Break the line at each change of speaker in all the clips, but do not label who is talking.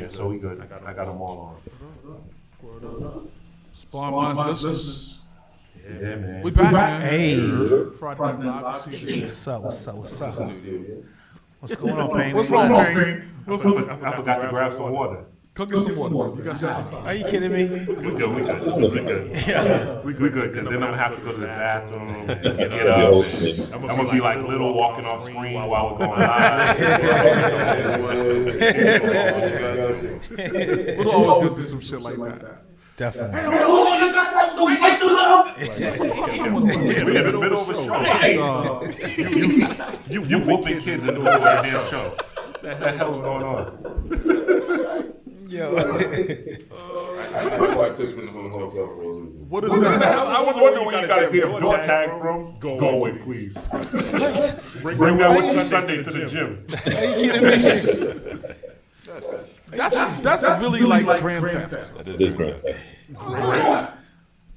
Yeah, so we good. I got them all on.
Sparring listeners.
Yeah, man.
We back, man.
Hey.
Friday Night Live.
What's up? What's going on, Payne?
What's wrong, Payne?
I forgot to grab some water.
Go get some water. You got some.
Are you kidding me?
We good.
Yeah.
We good. And then I'm gonna have to go to the bathroom and get up. I'm gonna be like little walking off screen while we're going live.
We're always gonna do some shit like that.
Definitely.
We're in the middle of a show. You whooping kids in the middle of a damn show. What the hell is going on?
Yo.
What is that?
I was wondering where you got to be a door tag from. Go away, please. Bring that with you Sunday to the gym.
Are you kidding me?
That's really like grand theft.
That is grand theft.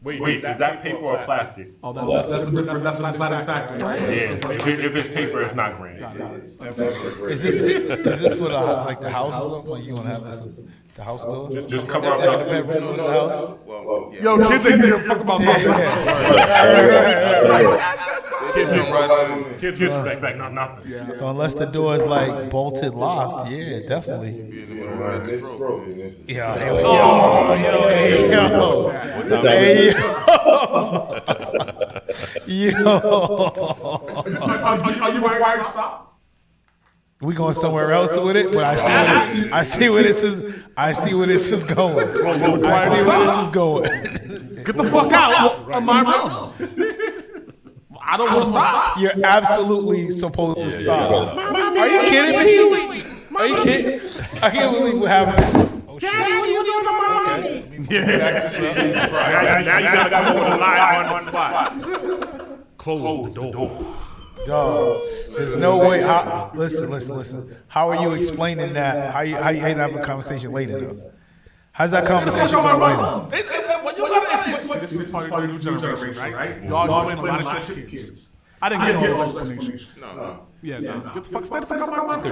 Wait, is that paper or plastic?
Oh, that's a different. That's a deciding factor.
Yeah, if it's paper, it's not grand.
Is this for the house or something? Like you want to have this the house door?
Just cover up
the bedroom of the house.
Yo, kids ain't give a fuck about my
Kids respect nothing.
Yeah.
So unless the door is like bolted locked, yeah, definitely. Yeah. Yo.
Are you ready to stop?
We going somewhere else with it, but I see where this is going.
Get the fuck out of my room. I don't want to stop.
You're absolutely supposed to stop. Are you kidding me? Are you kidding? I can't believe we're having this.
Daddy, what are you doing tomorrow?
Now you gotta go live on the spot. Close the door.
Dog, there's no way. Listen. How are you explaining that? How you have a conversation later though? How's that conversation going later?
This is part of the new generation, right? Y'all explain a lot of shit to kids. I didn't get all those explanations. No. Yeah, no. Get the fuck, stay the fuck out of my mouth.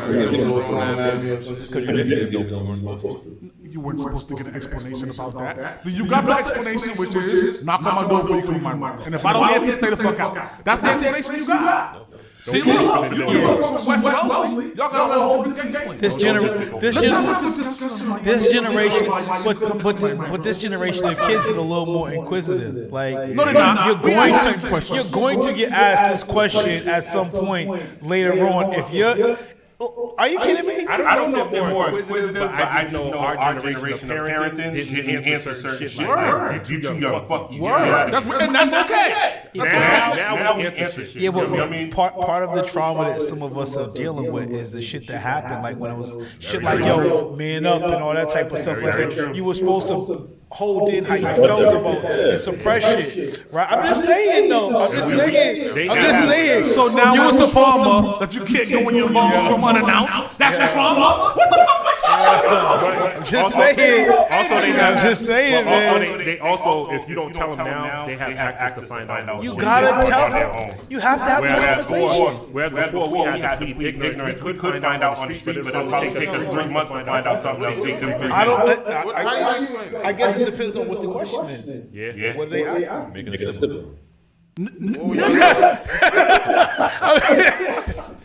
You weren't supposed to get an explanation about that. You got the explanation, which is knock on my door before you come in my room. And if I don't answer, stay the fuck out. That's the explanation you got. See, look, you from West Wellesley. Y'all got a whole game.
This generation, but this generation of kids is a little more inquisitive. Like,
no, they're not.
You're going to get asked this question at some point later on. If you're, are you kidding me?
I don't know if they're more inquisitive, but I just know our generation of parenting didn't answer certain shit. You too young. Fuck you.
And that's okay.
Now we answer shit.
Yeah, but part of the trauma that some of us are dealing with is the shit that happened. Like when it was shit like, yo, man up and all that type of stuff like that. You were supposed to hold in how you felt about and suppress shit. Right? I'm just saying, though. I'm just saying.
So now you were supposed to that you can't go in your mom from unannounced. That's your trauma. What the fuck?
I'm just saying. I'm just saying, man.
They also, if you don't tell them now, they have access to find out.
You gotta tell them. You have to have the conversation.
Whereas before we had to be ignorant, we could find out on the street, but it'll probably take us 3 months to find out something. It'll take them 3 months.
I guess it depends on what the question is.
Yeah.
What are they asking?
Make it simple.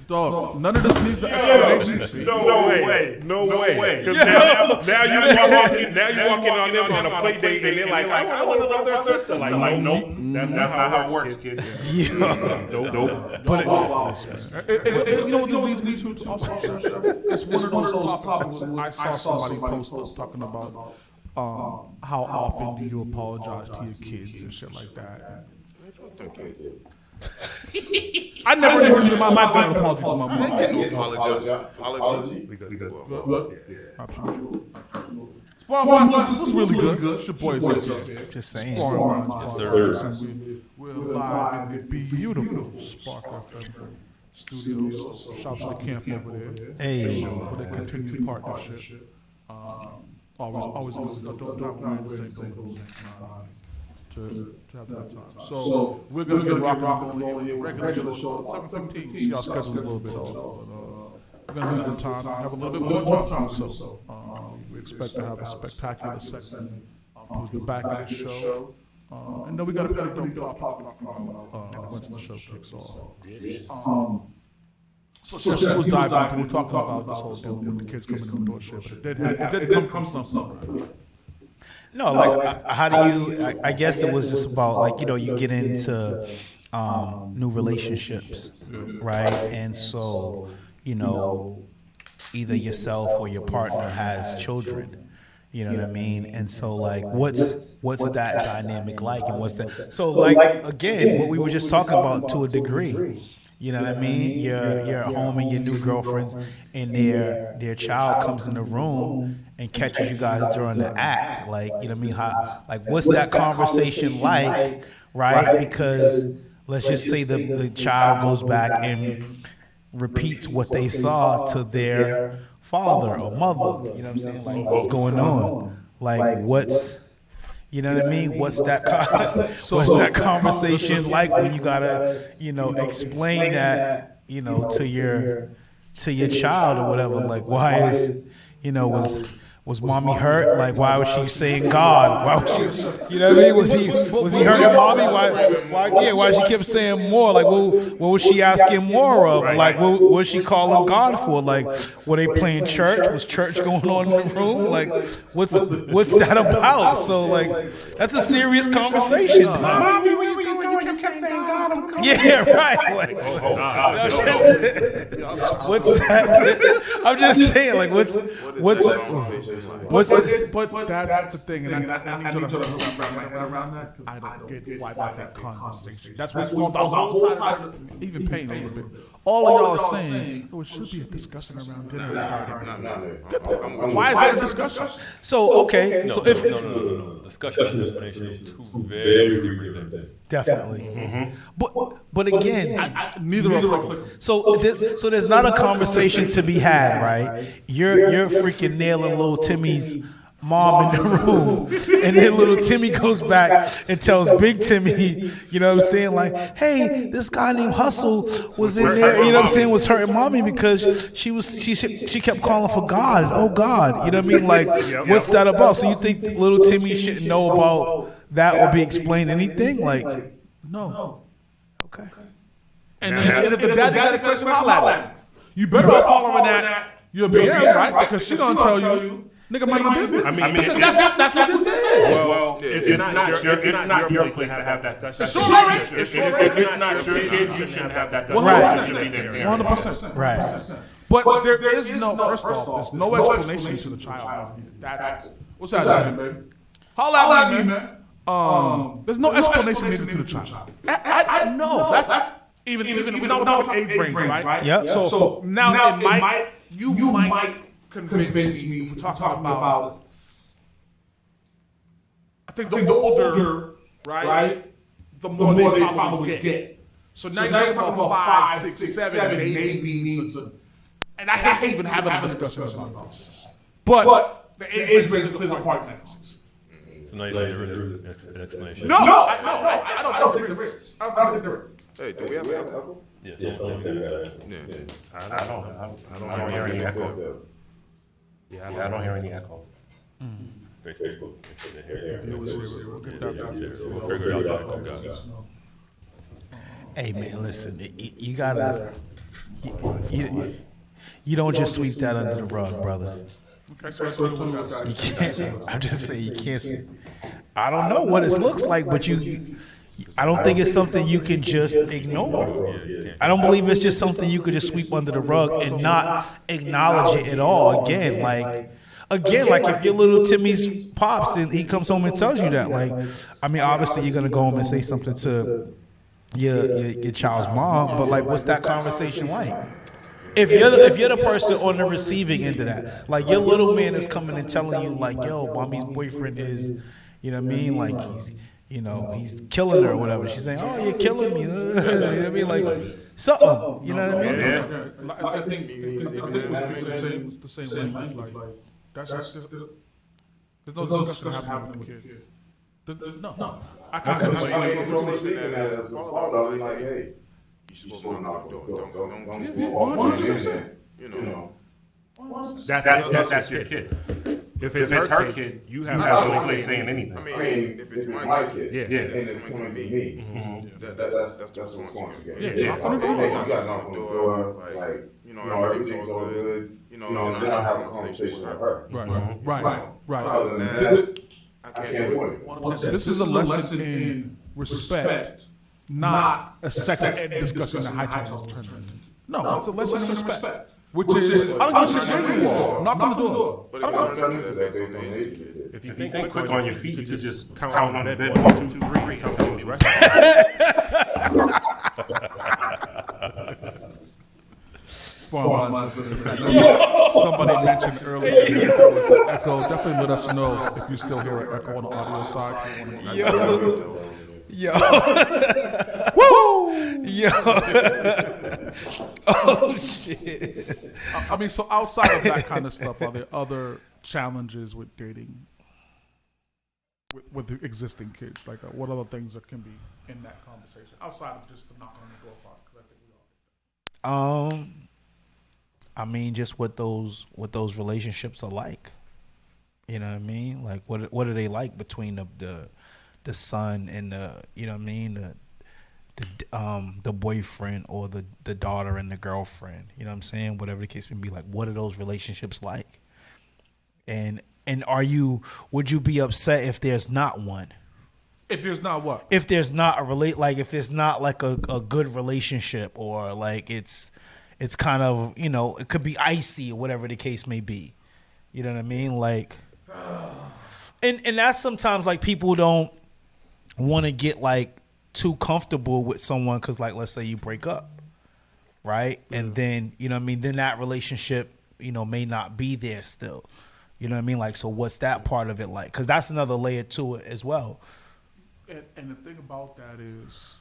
Dog, none of this needs an explanation.
No way. Because now you walking on them on a play date and they're like, I want a brother or sister. Like, nope. That's not how it works, kid. Nope.
But you know what this leads me to also? It's one of those topics I saw somebody post up talking about how often do you apologize to your kids and shit like that. I never did my apology to my mom.
Apology.
We good.
This is really good. It's your boy
Just saying.
Yes, sir. We're live in the beautiful Spark FM studios. Shout out to the camp over there.
Hey.
For the continued partnership. Always good. Don't have the same thing. To have that time. So we're going to get rocking on the regular show at 7:15. See our schedule's a little bit off. But we're going to have a good time. Have a little bit more time. So expect to have a spectacular segment towards the back of the show. And then we got a pretty dope topic once the show kicks off. So we'll dive into, we'll talk about this whole deal with the kids coming in the door shit, but it did come from something.
No, like how do you? I guess it was just about like you get into new relationships, right? And so either yourself or your partner has children. You know what I mean? And so like what's that dynamic like, and what's that? So like again, what we were just talking about to a degree. You know what I mean? You're at home and your new girlfriend and their child comes in the room and catches you guys during the act. Like, you know what I mean? How, like, what's that conversation like, right? Because let's just say the child goes back and repeats what they saw to their father or mother. You know what I'm saying? Like, what's going on? Like, what's... You know what I mean? What's that conversation like when you gotta, explain that, to your child or whatever? Like, why is, was mommy hurt? Like, why was she saying God? Why was she, you know what I mean? Was he hurting mommy? Why she kept saying more? Like, what was she asking more of? Like, what was she calling God for? Like, were they playing church? Was church going on in the room? Like, what's that about? So, like, that's a serious conversation.
Mommy, what you doing? You kept saying God, I'm coming.
Yeah, right. Like, what's that? I'm just saying, like, what's
but that's the thing, and I need to wrap around that because I don't get why that's a conversation. That's what's called the whole time, even paying a little bit. All of y'all are saying, it should be a discussion around dinner. Why is that a discussion?
So, okay.
No,
so if
no. Discussion and explanation are two very different things.
Definitely. Mm-hmm. But again,
neither are applicable.
So there's not a conversation to be had, right? You're freaking nailing little Timmy's mom in the room, and then little Timmy goes back and tells Big Timmy, you know what I'm saying, like, hey, this guy named Hustle was in there, you know what I'm saying, was hurting mommy because she kept calling for God. Oh God, you know what I mean? Like, what's that about? So you think little Timmy shouldn't know about that or be explained anything? Like,
no.
Okay.
And if the dad got a question, you better not following that. You'll be here, right? Because she's gonna tell you. Nigga, mind your business. I mean, that's what this is.
Well, it's not your place to have that discussion. If it's not your kids, you shouldn't have that discussion.
100%.
Right.
But there is no, first off, there's no explanation to the child. That's, what's that, baby? Holla at me, man. There's no explanation needed to the child. I know. That's even without age range, right?
Yep.
So now you might convince me. We're talking about. I think the older, right, the more they probably get. So now you're talking about 5, 6, 7, maybe needs a. And I hate even having a discussion about this. But the age range plays a part in that.
So now you say there is an explanation.
No, I don't think there is. I don't think there is.
Hey, do we have an echo?
Yes.
I don't hear any echo. Yeah, I don't hear any echo.
Facebook.
We'll get that.
We'll figure it out.
Hey man, listen, you gotta, you don't just sweep that under the rug, brother. You can't. I'm just saying you can't. I don't know what it looks like, but I don't think it's something you can just ignore. I don't believe it's just something you could just sweep under the rug and not acknowledge it at all. Again, like if your little Timmy's pops and he comes home and tells you that, like, I mean, obviously you're gonna go home and say something to your child's mom, but like, what's that conversation like? If you're the person on the receiving end of that, like your little man is coming and telling you, like, yo, mommy's boyfriend is, you know what I mean, like he's killing her or whatever. She's saying, oh, you're killing me. You know what I mean, like something. You know what I mean?
Yeah. I think the same way. Like that's there's no discussion happening with the kid. No. I can't
Conversation as a father, like, hey, you supposed to knock the door. Don't walk on in, you know.
That's your kid. If it's her kid, you have no place saying anything.
I mean, if it's my kid,
yeah,
and it's coming to me, that's what's going to get.
Yeah.
You got knock on the door, like, you know, everything's all good. You know, then I have a conversation with her.
Right.
Other than that, I can't do anything.
This is a lesson in respect, not a second discussion in high tones tournament. No, it's a lesson in respect. Which is, I don't give a shit with you all. Knock on the door.
But it turns into that based on the age of the kid.
If you think quick on your feet, you could just count on that bed 1, 2, 3 times the rest.
Somebody mentioned earlier that there was an echo. Definitely let us know if you still hear an echo on the audio side.
Yo. Woo! Yo. Oh, shit.
I mean, so outside of that kind of stuff, are there other challenges with dating with the existing kids? Like, what other things that can be in that conversation outside of just the knock on the door part? 'Cause I think we all.
I mean, just what those relationships are like. You know what I mean? Like, what are they like between the son and the, you know what I mean, the boyfriend or the daughter and the girlfriend? You know what I'm saying? Whatever the case may be, like, what are those relationships like? And would you be upset if there's not one?
If there's not what?
If there's not if it's not like a good relationship, or like it's kind of, you know, it could be icy or whatever the case may be. You know what I mean? Like, and that's sometimes, like, people don't want to get, like, too comfortable with someone because, like, let's say you break up, right? And then, you know what I mean, then that relationship, you know, may not be there still. You know what I mean? Like, so what's that part of it like? Because that's another layer to it as well.
And the thing about that is,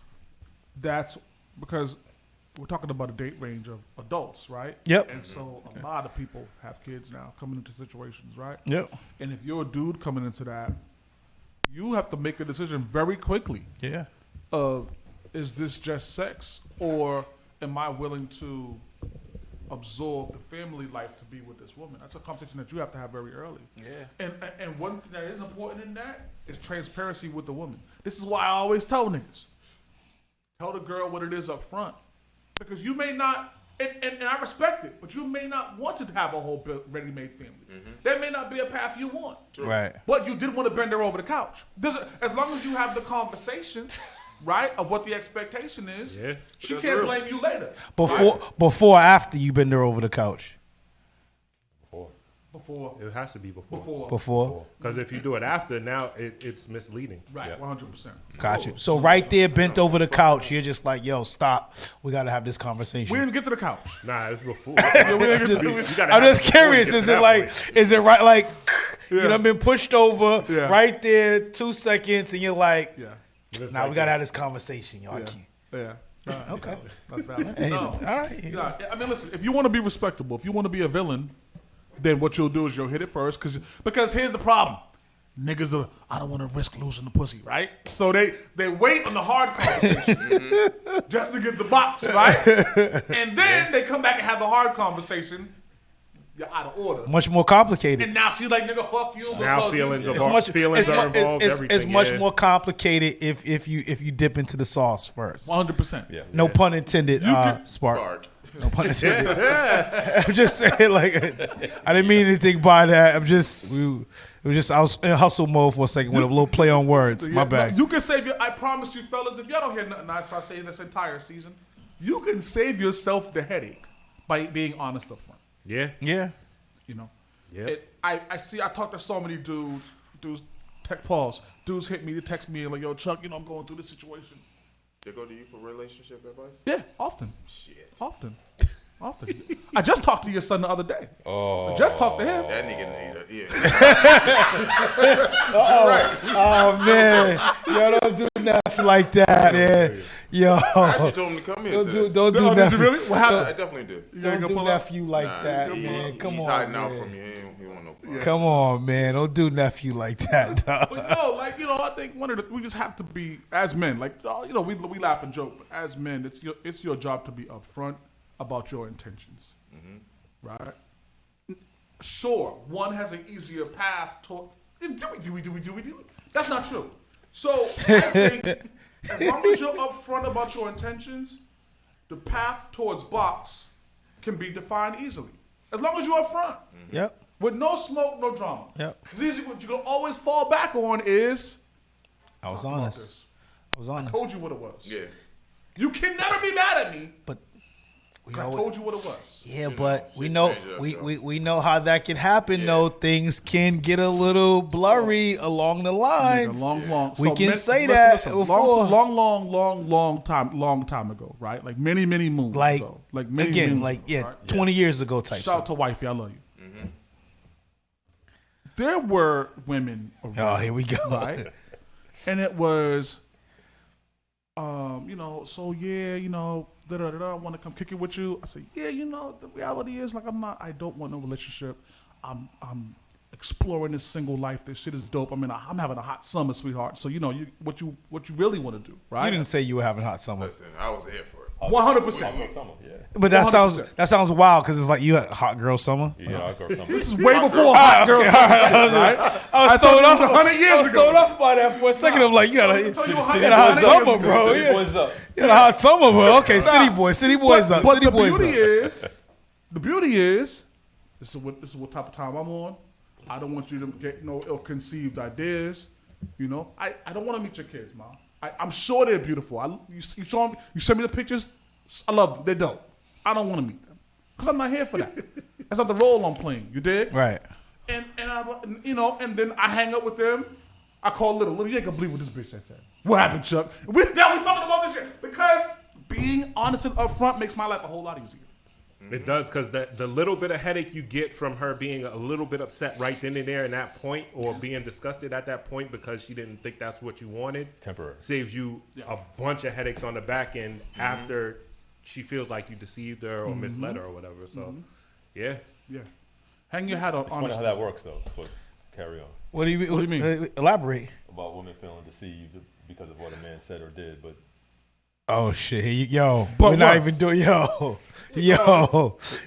that's because we're talking about a date range of adults, right?
Yep.
And so a lot of people have kids now coming into situations, right?
Yep.
And if you're a dude coming into that, you have to make a decision very quickly
Yeah.
of, is this just sex, or am I willing to absorb the family life to be with this woman? That's a conversation that you have to have very early.
Yeah.
And one thing that is important in that is transparency with the woman. This is why I always tell niggas, tell the girl what it is up front. Because you may not, and I respect it, but you may not want to have a whole ready-made family. That may not be a path you want.
Right.
But you did want to bend her over the couch. As long as you have the conversation, right, of what the expectation is, she can't blame you later.
Before or after you bend her over the couch?
Before.
It has to be before.
Before.
Because if you do it after, now it's misleading.
Right, 100%.
Got you. So right there, bent over the couch, you're just like, yo, stop. We got to have this conversation.
We didn't get to the couch.
Nah, it's before.
I'm just curious. Is it right? You know, been pushed over right there, 2 seconds, and you're like, now we got to have this conversation, yo. I can't.
Yeah.
Okay.
That's valid.
Hey,
No.
all right.
Yeah, I mean, listen, if you want to be respectable, if you want to be a villain, then what you'll do is you'll hit it first. Because here's the problem. Niggas, I don't want to risk losing the pussy, right? So they wait on the hard conversation just to get the box, right? And then they come back and have the hard conversation. You're out of order.
Much more complicated.
And now she's like, nigga, fuck you.
Now feelings are involved.
It's much more complicated if you dip into the sauce first.
100%.
Yeah.
No pun intended, Spark. No pun intended. I'm just saying, like, I didn't mean anything by that. I was in hustle mode for a second with a little play on words. My bad.
No, you can save I promise you, fellas, if y'all don't hear nothing nice I say this entire season, you can save yourself the headache by being honest up front.
Yeah.
Yeah.
You know?
Yeah.
I talk to so many dudes, dudes hit me, they text me like, yo, Chuck, you know, I'm going through this situation.
They go to you for relationship advice?
Yeah, often.
Shit.
Often. I just talked to your son the other day.
Oh.
I just talked to him.
That nigga need
Oh man, yo, don't do nothing like that, man. Yo,
I actually told him to come here today.
don't do
Did you
nothing.
really? What happened?
I definitely did.
Don't do nephew like that,
He-
man. Come
he's
on,
hiding out
man.
from you. He want no problem.
Come on, man. Don't do nephew like that, dog.
But no, like, you know, I think we just have to be, as men, like, you know, we laugh and joke, but as men, it's your job to be upfront about your intentions, right? sure, one has an easier path to. That's not true. So I think as long as you're upfront about your intentions, the path towards box can be defined easily. As long as you're upfront.
Yep.
With no smoke, no drama.
Yep.
Because what you can always fall back on is
I was
talk about
honest.
this.
I was honest.
Told you what it was.
Yeah.
You can never be mad at me.
But we
'Cause I told you what it was.
Yeah,
You
but
know,
we
shit
know
change up,
we know how that can happen.
Yeah.
Though things can get a little blurry along the lines.
Long.
We can say
listen,
that
listen,
before.
long time ago, right? Like many moons
Like
ago. Like many
again,
moons
like
ago, right?
20 years ago type.
Shout out to wifey, I love you. There were women around,
Oh, here we go.
right? And it was, so yeah, I want to come kick it with you. I said, yeah, the reality is, like, I don't want no relationship. I'm exploring this single life. This shit is dope. I'm having a hot summer, sweetheart. So what you really want to do, right?
You didn't say you were having hot summer,
Listen, I was here for it.
100%.
Summer, yeah.
but that
100%.
sounds wild because it's like you had hot girl summer.
Yeah, I go summer.
This is way before hot girl summer shit, right?
I was
told
thrown
you
off
100 years ago.
thrown off by that for a second. I'm like, you got a
Tell you
hot summer, bro.
City
Yeah.
boys up.
You had a hot summer, bro. Okay, city boys up.
But
City
the
boys
beauty
up.
is, this is what type of time I'm on. I don't want you to get no ill-conceived ideas. I don't want to meet your kids, Mom. I'm sure they're beautiful. You send me the pictures. I love them. They're dope. I don't want to meet them because I'm not here for that. That's not the role I'm playing. You dig?
Right.
And and then I hang up with them. I call Little. You ain't gonna believe what this bitch said. What happened, Chuck? We talking about this shit because being honest and upfront makes my life a whole lot easier.
It does, because the little bit of headache you get from her being a little bit upset right then and there in that point, or being disgusted at that point because she didn't think that's what you wanted,
Temporary.
saves you a bunch of headaches on the back end after she feels like you deceived her or misled her or whatever. So, yeah.
Hang your hat on.
It's funny how that works, though. But carry on.
What do you
mean?
Elaborate.
About women feeling deceived because of what a man said or did, but
Oh shit! Yo,
But
we're not
what?
even doing. Yo,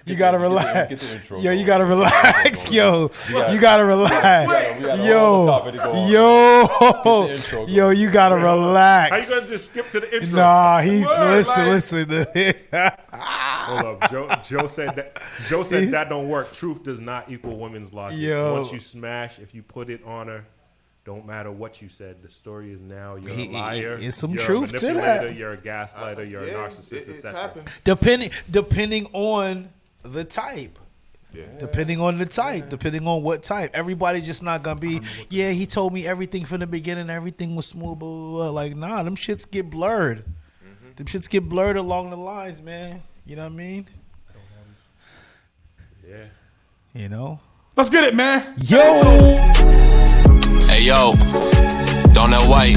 you gotta relax.
get the intro
Yo, you
going.
gotta relax. Yo, you gotta relax.
we got a whole topic to go on.
Yo,
the intro
yo, you gotta relax.
How you gonna just skip to the intro?
Nah, he's
Word,
listen.
Hold up. Joe said that don't work. Truth does not equal women's logic.
Yo.
Once you smash, if you put it on her, don't matter what you said. The story is now you're a liar.
It's some
you're
truth
a
to
manipulator,
that.
You're a gaslighter. You're a narcissist.
It's
etc.
happened.
Depending on the type.
Yeah.
Depending on the type, depending on what type, everybody just not gonna be. Yeah, he told me everything from the beginning. Everything was smooth. Blah, blah, blah. Like, nah, them shits get blurred. Them shits get blurred along the lines, man. You know what I mean?
Yeah.
You know.
Let's get it, man.
Yo.
Hey yo, Donut White,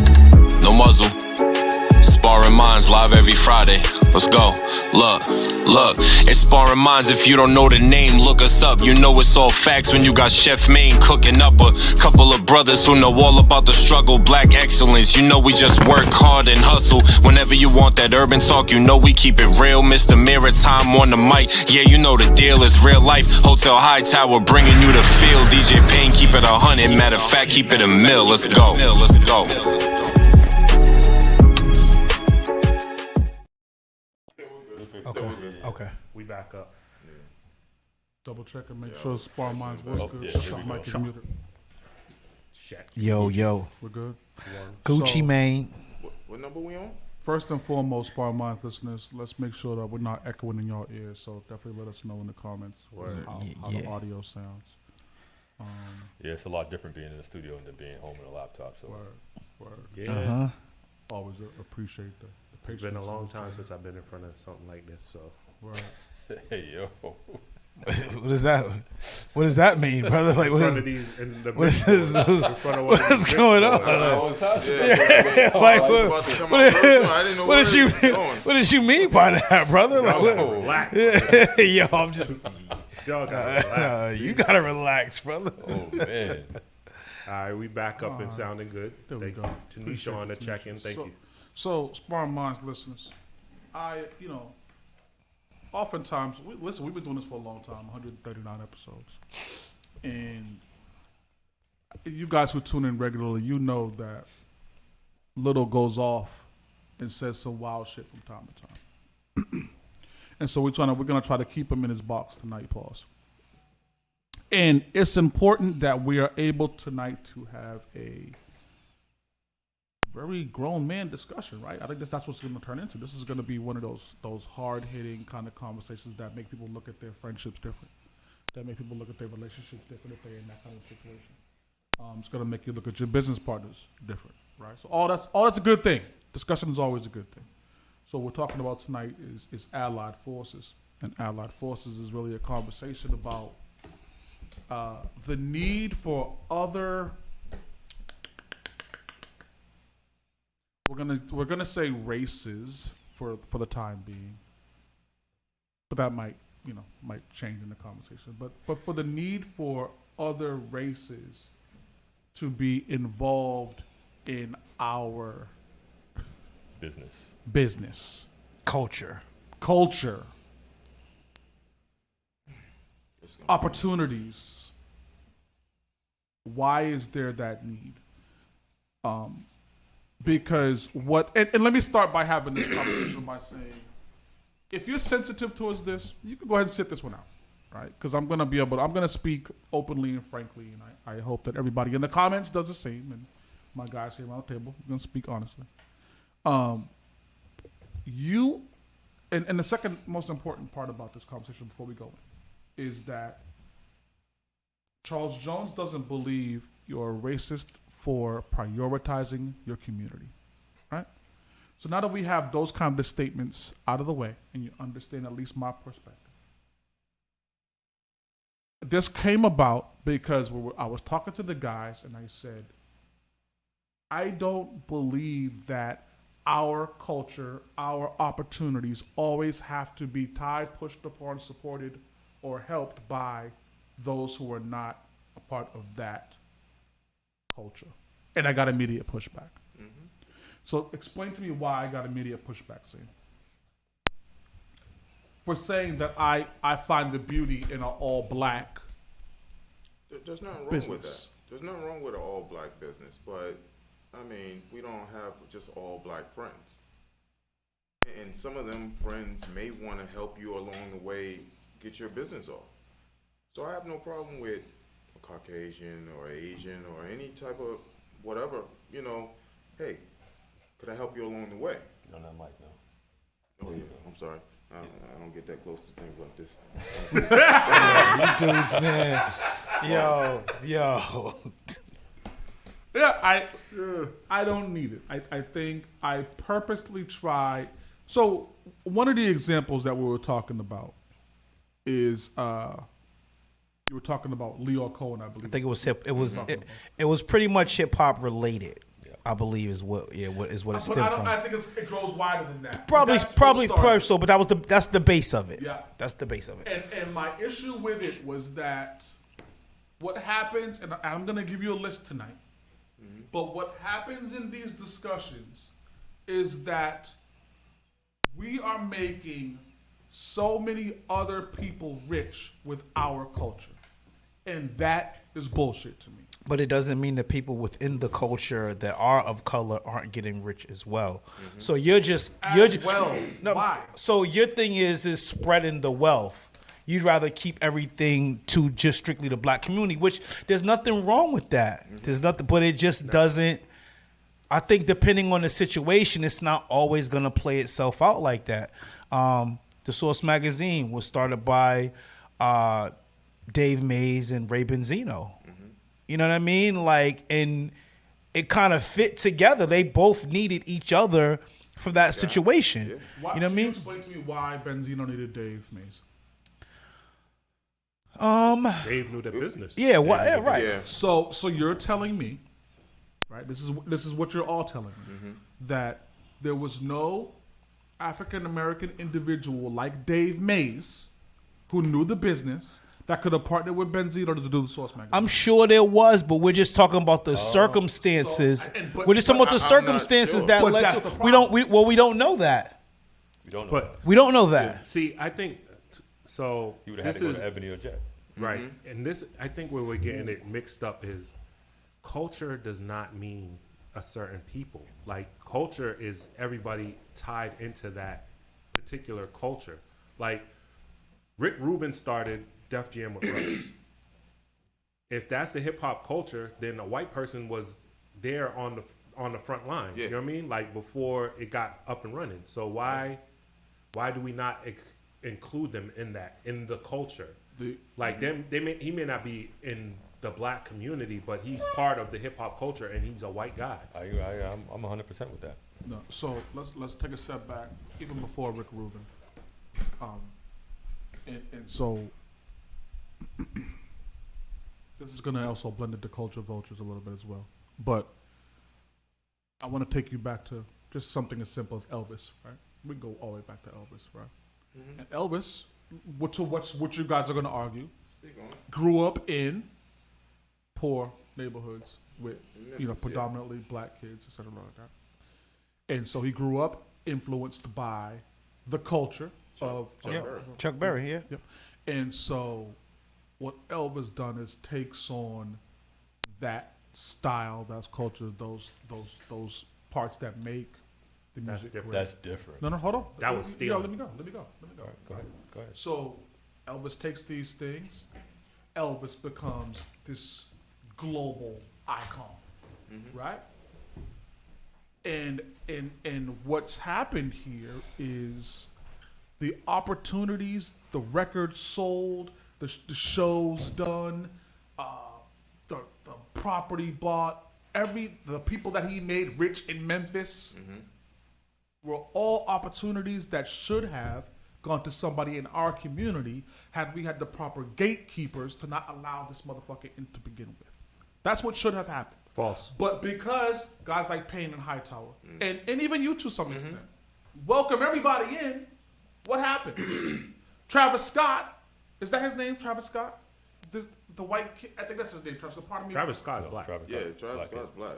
no muzzle. Sparring Minds live every Friday. Let's go. Look, it's Sparring Minds. If you don't know the name, look us up. You know it's all facts when you got Chef Maine cooking up a couple of brothers who know all about the struggle. Black excellence, you know we just work hard and hustle. Whenever you want that urban talk, you know we keep it real. Mr. Maritime on the mic, yeah, you know the deal is real life. Hotel High Tower bringing you the feel. DJ Payne keep it 100. Matter of fact, keep it a mill. Let's go. Let's go.
Okay.
We back up.
Double check and make sure Sparring Minds was good.
yeah, here we
Mic
go.
is muted.
Check.
Yo.
We're good.
Gucci
So-
Mane.
What number we on?
First and foremost, Sparring Minds listeners, let's make sure that we're not echoing in your ears. So definitely let us know in the comments how the
Yeah.
audio sounds.
yeah, it's a lot different being in the studio than being home in a laptop. So
Word.
Yeah.
Always appreciate the
It's
patience.
been a long time since I've been in front of something like this. So
Word.
hey yo,
What is that? What does that mean, brother? Like,
in
what
front
is?
of these, in the
What is
midst
this?
of- in front of one of
What's
these
going
big
on?
boys.
Like,
I was about to come out first one. I didn't know
what did you?
it was going.
What did you mean by that, brother? Like,
Y'all
what?
gotta relax.
Yo, I'm just.
Y'all gotta relax.
You gotta relax, brother.
oh man,
All right, we back up and sounding good.
There we
Thank
go.
you. Tanisha on the check-in. Thank you.
So, Sparring Minds listeners, oftentimes, we've been doing this for a long time, 139 episodes. And you guys who tune in regularly, you know that Little goes off and says some wild shit from time to time. And so we're gonna try to keep him in his box tonight, pause. And it's important that we are able tonight to have a very grown man discussion, right? I think that's what it's going to turn into. This is going to be one of those hard-hitting kind of conversations that make people look at their friendships different, that make people look at their relationships different if they're in that kind of situation. It's going to make you look at your business partners different, right? So all that's a good thing. Discussion is always a good thing. So what we're talking about tonight is allied forces, and allied forces is really a conversation about the need for other. We're gonna say races for the time being, but that might change in the conversation. But for the need for other races to be involved in our business, culture, opportunities. Why is there that need? Because and let me start by having this conversation by saying, if you're sensitive towards this, you can go ahead and sit this one out, right? Because I'm gonna speak openly and frankly, and I hope that everybody in the comments does the same, and my guys here around the table, I'm gonna speak honestly. And the second most important part about this conversation before we go is that Charles Jones doesn't believe you're a racist for prioritizing your community, right? So now that we have those kind of statements out of the way, and you understand at least my perspective, this came about because I was talking to the guys, and I said, I don't believe that our culture, our opportunities always have to be tied, pushed upon, supported, or helped by those who are not a part of that culture. And I got immediate pushback. Mm-hmm. So explain to me why I got immediate pushback, Sam. For saying that I find the beauty in an all-black
There's nothing wrong
business.
with that. There's nothing wrong with an all-black business, but I mean, we don't have just all-black friends. And some of them friends may want to help you along the way get your business off. So I have no problem with a Caucasian or Asian or any type of whatever, hey, could I help you along the way?
You're on that mic now.
Oh, yeah, I'm sorry. I don't get that close to things like this.
You dudes, man. Yo.
Yeah, I don't need it. I think I purposely tried. So one of the examples that we were talking about is you were talking about Leo Cohen, I believe.
I think it was hip. It was pretty much hip hop related. Yeah. I believe is what it stemmed from.
I think it goes wider than that.
Probably so, but that's the base of it.
Yeah,
that's the base of it.
And my issue with it was that what happens, and I'm gonna give you a list tonight. Mm-hmm. But what happens in these discussions is that we are making so many other people rich with our culture. And that is bullshit to me.
But it doesn't mean that people within the culture that are of color aren't getting rich as well. Mm-hmm. So you're just why? So your thing is spreading the wealth. You'd rather keep everything to just strictly the black community, which there's nothing wrong with that. Mm-hmm. There's nothing, but it just doesn't. I think depending on the situation, it's not always gonna play itself out like that. The Source magazine was started by Dave Mays and Ray Benzino. Mm-hmm. You know what I mean? And it kind of fit together. They both needed each other for that situation. Yeah.
You know what I mean? Explain to me why Benzino needed Dave Mays.
Dave knew the business.
Yeah, right.
Yeah.
So you're telling me, right? This is what you're all telling me, mm-hmm. that there was no African American individual like Dave Mays who knew the business that could have partnered with Benzino to do the Source magazine.
I'm sure there was, but we're just talking about the circumstances. We're just talking about the circumstances that led to. We don't know that.
We don't know.
We don't know that.
See, I think So
You would have had to go to Ebony or Jet.
right, and this I think where we're getting it mixed up is culture does not mean a certain people. Like culture is everybody tied into that particular culture. Like Rick Rubin started Def Jam with Russ. If that's the hip hop culture, then a white person was there on the front line.
Yeah.
You know what I mean? Like before it got up and running. So why do we not include them in the culture? Like he may not be in the black community, but he's part of the hip hop culture, and he's a white guy.
I'm 100% with that.
No, so let's take a step back, even before Rick Rubin, and so this is gonna also blend into culture vultures a little bit as well. But I want to take you back to just something as simple as Elvis, right? We can go all the way back to Elvis, right? And Elvis, what you guys are gonna argue, grew up in poor neighborhoods with predominantly black kids, etc. like that. And so he grew up influenced by the culture of
Chuck Berry, yeah.
Yep. And so what Elvis done is takes on that style, that culture, those parts that make the music great.
That's different.
No, hold on.
That was stealing.
Let me go.
All right, go ahead.
So Elvis takes these things. Elvis becomes this global icon, right? And what's happened here is the opportunities, the records sold, the shows done, the property bought, the people that he made rich in Memphis were all opportunities that should have gone to somebody in our community had we had the proper gatekeepers to not allow this motherfucker in to begin with. That's what should have happened.
False.
But because guys like Payne and Hightower, and even you to some extent, welcome everybody in, what happens? Travis Scott, is that his name, Travis Scott? The white kid, I think that's his name, Travis Scott. Pardon me.
Travis Scott is black.
Travis Scott's black.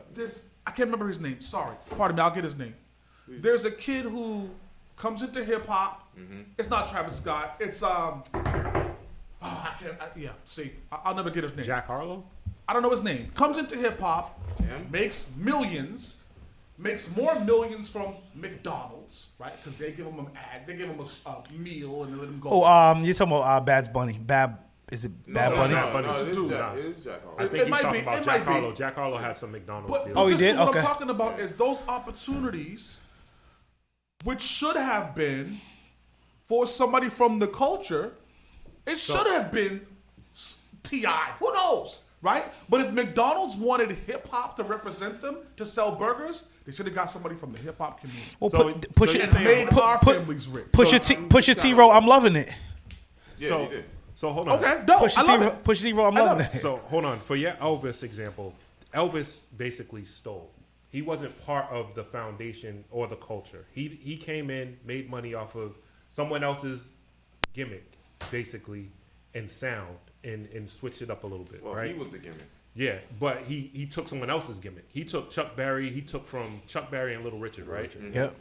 I can't remember his name. Sorry. Pardon me, I'll get his name. There's a kid who comes into hip hop. It's not Travis Scott. It's I'll never get his name.
Jack Harlow?
I don't know his name. Comes into hip hop, makes millions, makes more millions from McDonald's, right? Because they give him an ad, they give him a meal, and they let him go.
You're talking about Bad Bunny. Is it Bad Bunny?
It is Jack Harlow.
I think you're talking about Jack Harlow. Jack Harlow had some McDonald's deals.
But
he did?
What
Okay.
I'm talking about is those opportunities, which should have been for somebody from the culture. It should have been T.I. Who knows, right? But if McDonald's wanted hip hop to represent them to sell burgers, they should have got somebody from the hip hop community.
Well,
So-
push
so
it.
you're saying-
Made our families rich.
Push your T-Row. I'm loving it.
Yeah, he did.
So hold on.
Okay, no,
Push
I love it.
your T-Row. I'm
I love
loving
it.
it.
So hold on. For your Elvis example, Elvis basically stole. He wasn't part of the foundation or the culture. He came in, made money off of someone else's gimmick, basically, and sound, and switched it up a little bit,
Well,
right?
he was the gimmick.
Yeah, but he took someone else's gimmick. He took Chuck Berry. He took from Chuck Berry and Little Richard, right?
Yep.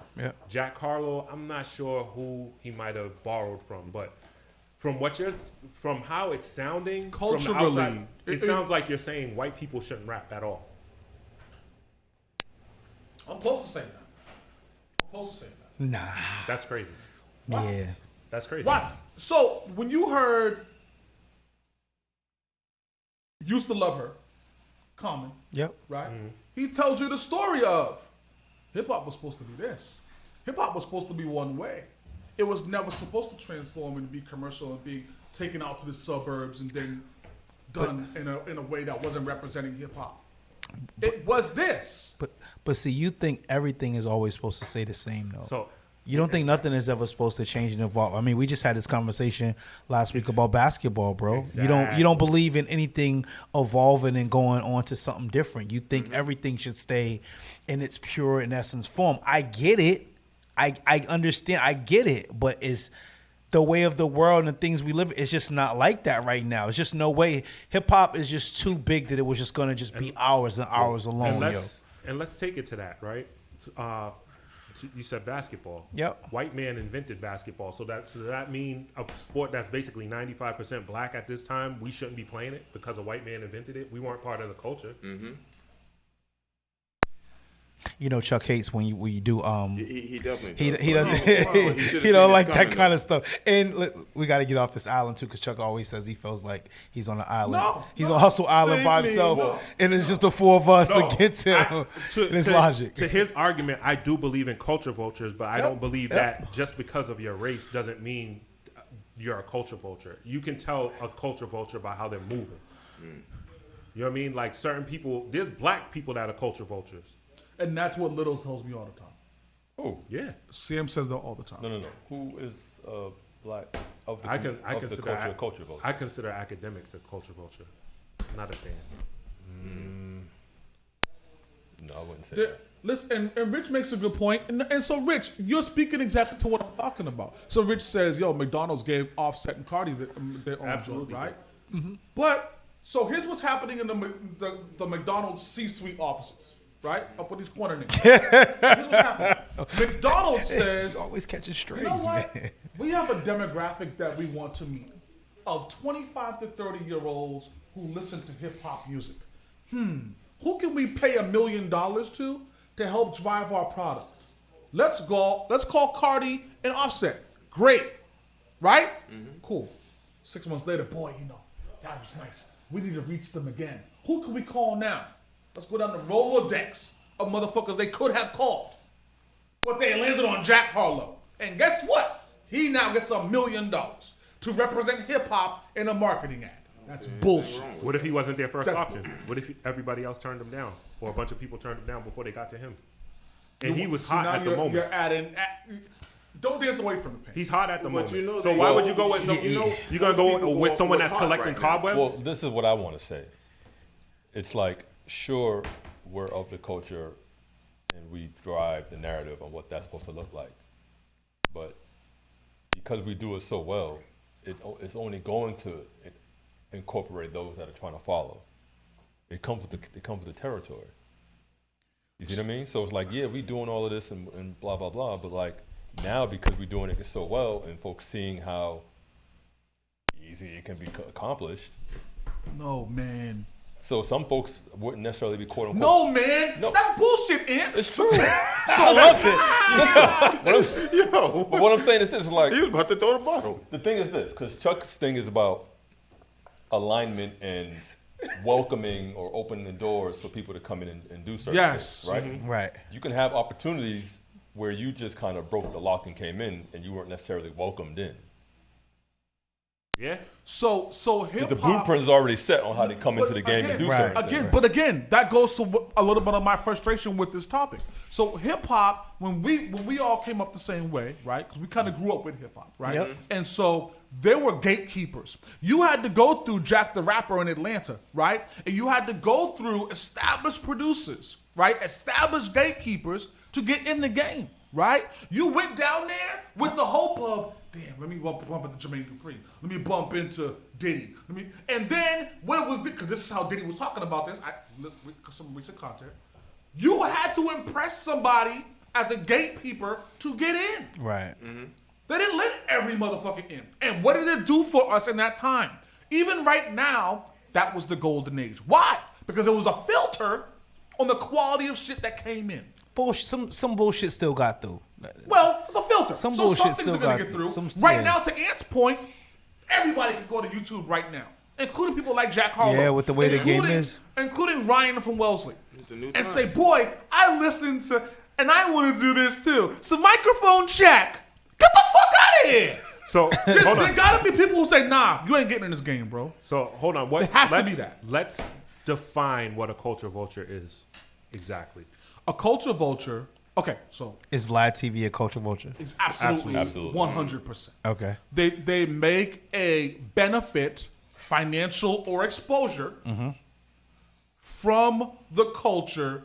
Jack Harlow, I'm not sure who he might have borrowed from, but from how it's sounding, from the
Culturally,
outside, it sounds like you're saying white people shouldn't rap at all.
I'm close to saying that.
Nah.
That's crazy.
Yeah.
That's crazy.
Why? So when you heard "Used to Love Her," Common,
Yep.
right? He tells you the story of hip hop was supposed to be this. Hip hop was supposed to be one way. It was never supposed to transform and be commercial and be taken out to the suburbs and then done in a way that wasn't representing hip hop. It was this.
But see, you think everything is always supposed to stay the same though.
So
You don't think nothing is ever supposed to change and evolve? I mean, we just had this conversation last week about basketball, bro.
Exactly.
You don't believe in anything evolving and going on to something different. You think everything should stay in its pure in essence form. I get it. I understand. I get it. But it's the way of the world and things we live. It's just not like that right now. It's just no way. Hip hop is just too big that it was just gonna just be hours and hours alone.
And let's take it to that, right? you said basketball.
Yep.
White man invented basketball. So does that mean a sport that's basically 95% black at this time, we shouldn't be playing it because a white man invented it? We weren't part of the culture.
Mm-hmm.
You know, Chuck hates when you do
He definitely
he doesn't
should've
he don't
seen
like
this
that
coming,
kind of stuff. And we got to get off this island too, because Chuck always says he feels like he's on an island. He's on Hustle Island by himself, and it's just the four of us against him. And it's logic.
To his argument, I do believe in culture vultures, but I don't believe that just because of your race doesn't mean you're a culture vulture. You can tell a culture vulture by how they're moving. You know what I mean? Like certain people, there's black people that are culture vultures.
And that's what Little tells me all the time.
Oh,
Yeah.
Sam says that all the time.
no. Who is black of the,
I
of the
consider
culture vote?
I consider academics a culture vulture. Not a fan.
No, I wouldn't say that.
Listen, and Rich makes a good point. And so, Rich, you're speaking exactly to what I'm talking about. So, Rich says, yo, McDonald's gave Offset and Cardi their own
Absolutely.
joint, right? But, so here's what's happening in the McDonald's C-suite offices, right? Up with these corner niggas. Here's what's happening. McDonald's says,
Always catching strays,
you know what?
man.
We have a demographic that we want to meet of 25 to 30-year-olds who listen to hip-hop music. Who can we pay $1 million to help drive our product? Let's call Cardi and Offset. Great. Right? Cool. 6 months later, boy, that was nice. We need to reach them again. Who can we call now? Let's go down the Rolodex of motherfuckers they could have called. But they landed on Jack Harlow. And guess what? He now gets $1 million to represent hip-hop in a marketing ad. That's bullshit.
What if he wasn't their first option? What if everybody else turned him down? Or a bunch of people turned him down before they got to him? And he was hot at the moment.
You're adding... Don't dance away from the pain.
He's hot at the moment.
you know
So
they-
why would you go with some, you're going to go
people
with someone that's
hot
collecting
right now.
cobwebs?
Well, this is what I want to say. It's like, sure, we're of the culture and we drive the narrative on what that's supposed to look like. But because we do it so well, it's only going to incorporate those that are trying to follow. It comes with the territory. You see what I mean? So it's like, yeah, we doing all of this and blah, blah, blah, but like now because we're doing it so well and folks seeing how easy it can be accomplished,
No, man.
so some folks wouldn't necessarily be quote unquote.
No, man.
No.
That's bullshit, Ant.
It's true.
I love it.
But what I'm saying is this: like
He was about to throw the bottle.
the thing is this, because Chuck's thing is about alignment and welcoming or opening the doors for people to come in and do certain
Yes.
things, right?
Right.
You can have opportunities where you just kind of broke the lock and came in, and you weren't necessarily welcomed in.
Yeah.
So hip-hop...
The blueprint is already set on how they come into the game and do
Right.
certain things.
But again, that goes to a little bit of my frustration with this topic. So hip hop, when we all came up the same way, right? Because we kind of grew up with hip hop, right?
Yep.
And so there were gatekeepers. You had to go through Jack the Rapper in Atlanta, right? And you had to go through established producers, right? Established gatekeepers to get in the game, right? You went down there with the hope of, damn, let me bump into Jermaine Dupri. Let me bump into Diddy. And then what it was, because this is how Diddy was talking about this. Some recent content. You had to impress somebody as a gatekeeper to get in.
Right.
They didn't let every motherfucker in. And what did it do for us in that time? Even right now, that was the golden age. Why? Because it was a filter on the quality of shit that came in.
Bullshit. Some bullshit still got through.
Well, the filter.
Some
so
bullshit
some things
still
are gonna
got
get through.
some-
Right
yeah.
now, to Ant's point, everybody can go to YouTube right now, including people like Jack Harlow.
Yeah, with the way the game
including-
is.
including Ryan from Wellesley,
It's a new
and
time.
say, "Boy, I listen to, and I want to do this too." So, microphone check. Get the fuck out of here.
So
There
hold on.
gotta be people who say, "Nah, you ain't getting in this game, bro."
So hold on. What
It has to
let's,
be that.
Let's define what a culture vulture is exactly.
A culture vulture. Okay, so
Is Vlad TV a culture vulture?
it's absolutely
Absolutely.
100%.
Okay.
They make a benefit, financial or exposure, from the culture.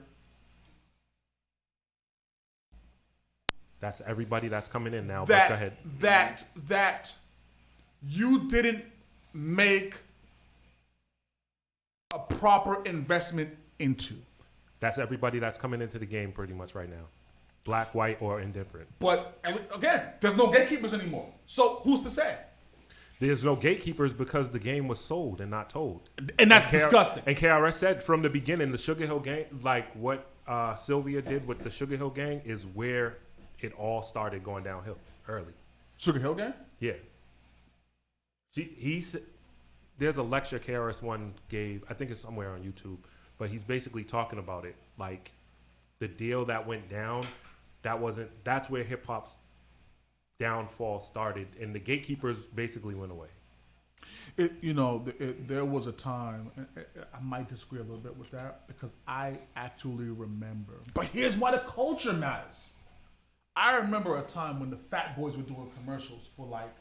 That's everybody that's coming in now. But go ahead.
that you didn't make a proper investment into.
That's everybody that's coming into the game pretty much right now. black, white, or indifferent.
But again, there's no gatekeepers anymore. So who's to say?
There's no gatekeepers because the game was sold and not told.
And that's disgusting.
And KRS said from the beginning, the Sugar Hill Gang, like what Sylvia did with the Sugar Hill Gang, is where it all started going downhill early.
Sugar Hill Gang?
Yeah. There's a lecture KRS-One gave, I think it's somewhere on YouTube, but he's basically talking about it. Like, the deal that went down, that's where hip-hop's downfall started, and the gatekeepers basically went away.
There was a time, I might disagree a little bit with that, because I actually remember. But here's why the culture matters. I remember a time when the Fat Boys were doing commercials for like,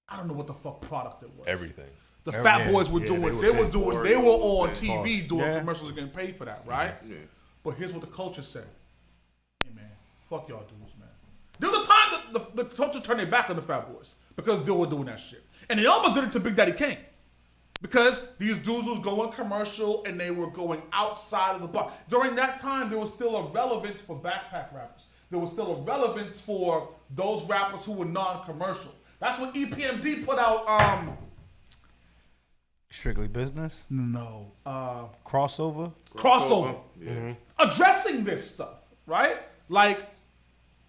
I don't know what the fuck product it was.
Everything.
The Fat Boys were doing. They were on
and
TV doing
Yeah.
commercials and getting paid for that, right?
Yeah.
But here's what the culture said. Hey man, fuck y'all dudes, man. There was a time that the culture turned their back on the Fat Boys because they were doing that shit, and they almost did it to Big Daddy Kane because these dudes was going commercial and they were going outside of the box. During that time, there was still a relevance for backpack rappers. There was still a relevance for those rappers who were non-commercial. That's when EPMD put out
Strictly Business?
no
Crossover?
crossover.
Yeah.
Addressing this stuff, right? Like,